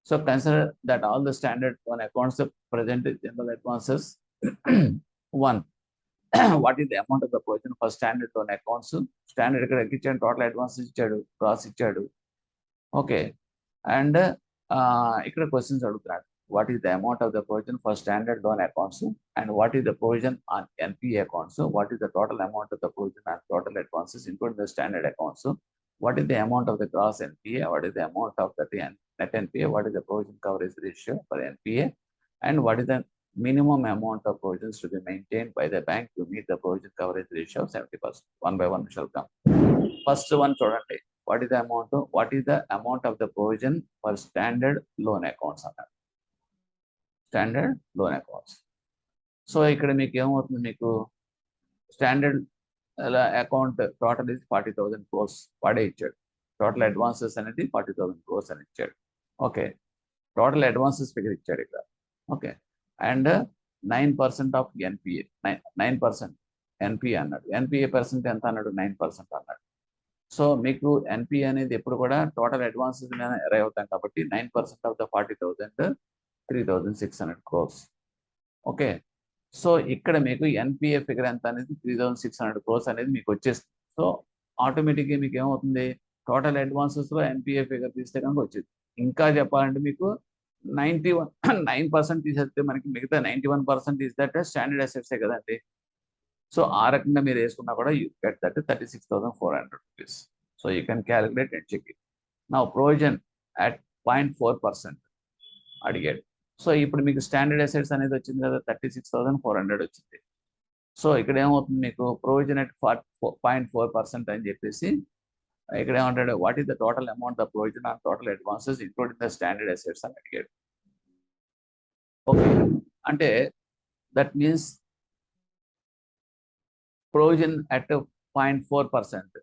So consider that all the standard loan accounts present general advances. 1. What is the amount of the provision for standard loan accounts? Standard ఇక్కడ ఇచ్చాడు, టోటల్ అడ్వాన్సెస్ ఇచ్చాడు, క్రాస్ ఇచ్చాడు. Okay, and ఇక్కడ questions అడుగుతున్నాడు. What is the amount of the provision for standard loan accounts, and what is the provision on NPA accounts? What is the total amount of the provision and total advances including the standard accounts? What is the amount of the gross NPA? What is the amount of the net NPA? What is the provision coverage ratio for NPA? And what is the minimum amount of provisions to be maintained by the bank to meet the provision coverage ratio of 70%? One by one we shall come. First one, చూడండి. What is the amount? What is the amount of the provision for standard loan accounts? Standard loan accounts. So ఇక్కడ మీకు ఏమవుతుంది, మీకు standard account total is 40,000 crores వాడే ఇచ్చాడు. Total advances అనేది 40,000 crores అని ఇచ్చాడు. ఓకే, టోటల్ అడ్వాన్సెస్ ఫిగర్ ఇచ్చాడు ఇక్కడ. Okay, and 9% of NPA, 9% NPA అన్నాడు. ఎన్పిఏ పర్సెంట్ ఎంత అన్నాడు? 9% అన్నాడు. సో మీకు ఎన్పిఏ అనేది ఎప్పుడు కూడా టోటల్ అడ్వాన్సెస్ మీద అరైవ్ అవుతాం కాబట్టి 9% of the 40,000 3,600 crores. Okay, so ఇక్కడ మీకు ఎన్పిఏ ఫిగర్ ఎంత అనేది 3,600 crores అనేది మీకు వచ్చేస్తుంది. సో ఆటోమేటిక్గా మీకు ఏమవుతుంది, టోటల్ అడ్వాన్సెస్ లో ఎన్పిఏ ఫిగర్ తీస్తే కనుక వచ్చేది. ఇంకా చెప్పాలంటే మీకు 91% తీసేస్తే మనకి మిగతా 91% ఇస్ దట్ స్టాండర్డ్ అసెట్సే కదండి. సో ఆ రకంగా మీరు వేసుకున్నా కూడా you get that 36,400 rupees. So you can calculate and check it. నా ప్రొవిజన్ అట్ 0.4% అడిగాడు. సో ఇప్పుడు మీకు స్టాండర్డ్ అసెట్స్ అనేది వచ్చింది కదా, 36,400 వచ్చింది. సో ఇక్కడ ఏమవుతుంది, మీకు ప్రొవిజన్ అట్ 0.4% అని చెప్పేసి ఇక్కడ ఏమంటాడు, what is the total amount of provision on total advances including the standard assets అని అడిగాడు. ఓకే, అంటే that means provision at 0.4%.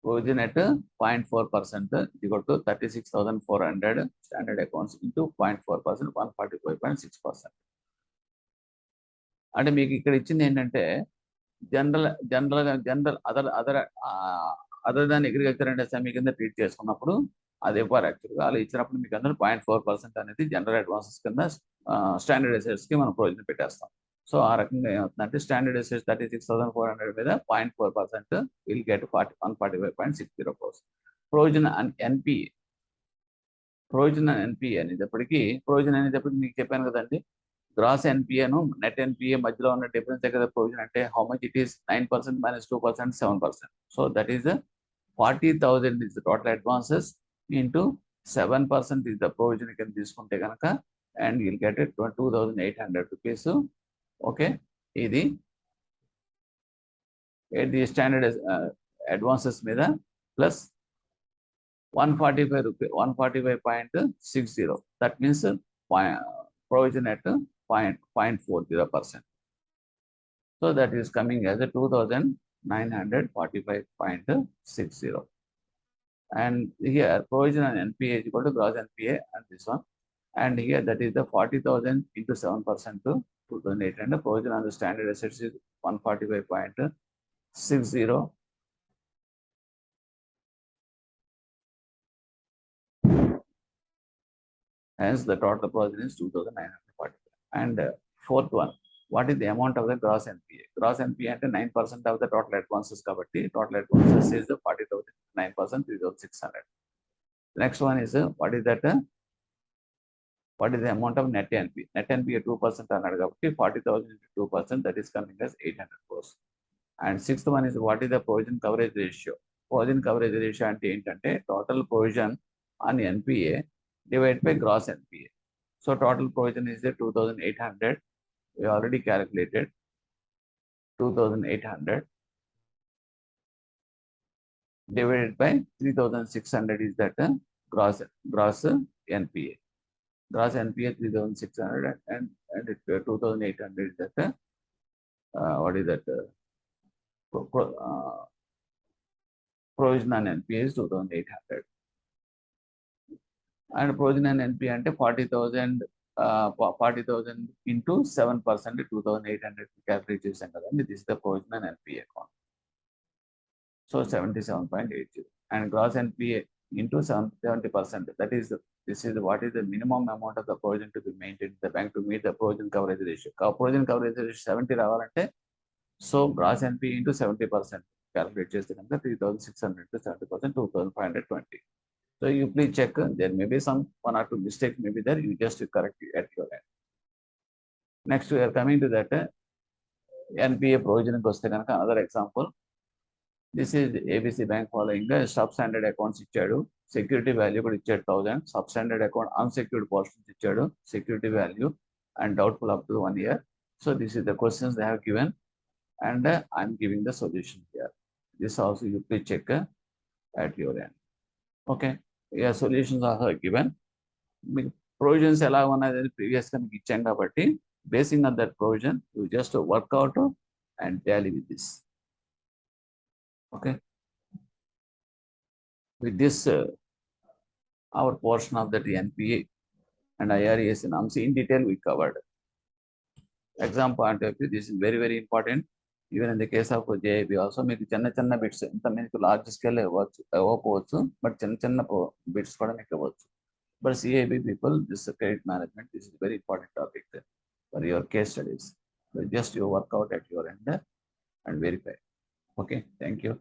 Provision at 0.4% equal to 36,400 standard accounts into 0.4%, 145.6%. అంటే మీకు ఇక్కడ ఇచ్చింది ఏంటంటే general other than agriculture and SME కింద treat చేసుకున్నప్పుడు అది ఇవ్వాలి. యాక్చువల్గా అలా ఇచ్చినప్పుడు మీకు అందరూ 0.4% అనేది జనరల్ అడ్వాన్సెస్ కింద స్టాండర్డ్ అసెట్స్కి మనం ప్రొవిజన్ పెట్టేస్తాం. సో ఆ రకంగా ఏమవుతుందంటే స్టాండర్డ్ అసెట్స్ 36,400 మీద 0.4% will get 145.60 crores. Provision NPA అనేటప్పటికీ మీకు చెప్పాను కదండి, గ్రాస్ ఎన్పిఏను నెట్ ఎన్పిఏ మధ్యలో ఉన్న డిఫరెన్స్ కదా ప్రొవిజన్ అంటే. How much it is 9% - 2%, 7%. So that is 40,000 is the total advances into 7% is the provision కింద తీసుకుంటే కనుక, and will get 2,800 rupees. Okay, ఇది స్టాండర్డ్ అడ్వాన్సెస్ మీద plus 145 rupees, 145.60. That means provision at 0.40%. So that is coming as a 2,945.60. And here provision on NPA is equal to gross NPA and this one. And here that is the 40,000 into 7% to 2,800. Provision on the standard assets is 145.60. Hence the total provision is 2,945. And fourth one, what is the amount of the gross NPA? Gross NPA అంటే 9% of the total advances కాబట్టి total advances is the 40,000, 9%, 3,600. Next one is what is that? What is the amount of net NPA? Net NPA 2% అన్నాడు కాబట్టి 40,000 into 2%, that is coming as 800 crores. And sixth one is what is the provision coverage ratio? Provision coverage ratio అంటే ఏంటంటే total provision on NPA divided by gross NPA. So total provision is the 2,800. We already calculated 2,800 divided by 3,600 is that gross NPA. Gross NPA 3,600 and 2,800 is that what is that? Provision on NPA is 2,800. And provision on NPA అంటే 40,000 into 7%, 2,800 calculate చేసాం కదండి. This is the provision on NPA account. So 77.80. And gross NPA into 70%. That is what is the minimum amount of the provision to be maintained in the bank to meet the provision coverage ratio. Provision coverage ratio 70 రావాలంటే so gross NPA into 70% calculate చేస్తే కనుక 3,600 to 70%, 2,520. So you please check. There may be some 1 or 2 mistakes may be there. You just correct it at your end. Next we are coming to that NPA provision వస్తే కనుక another example. This is ABC Bank following substandard accounts ఇచ్చాడు, security value కూడా ఇచ్చాడు 1,000, substandard account unsecured portions ఇచ్చాడు, security value and doubtful up to 1 year. So this is the questions they have given and I'm giving the solution here. This also you please check at your end. Okay, yeah, solutions are given. Provisions ఎలా ఉన్నది previous గా మీకు ఇచ్చాం కాబట్టి basing on that provision you just work out and tally with this. Okay, with this our portion of that NPA and IRAS norms in detail we covered. Exam point of view, this is very very important. Even in the case of JIB also మీకు చిన్న bits ఇంత మీకు large scale ఇవ్వకపోవచ్చు, but చిన్న bits కూడా మీకు ఇవ్వచ్చు. But CIB people, this credit management, this is very important topic for your case studies. So just you work out at your end and verify. Okay, thank you.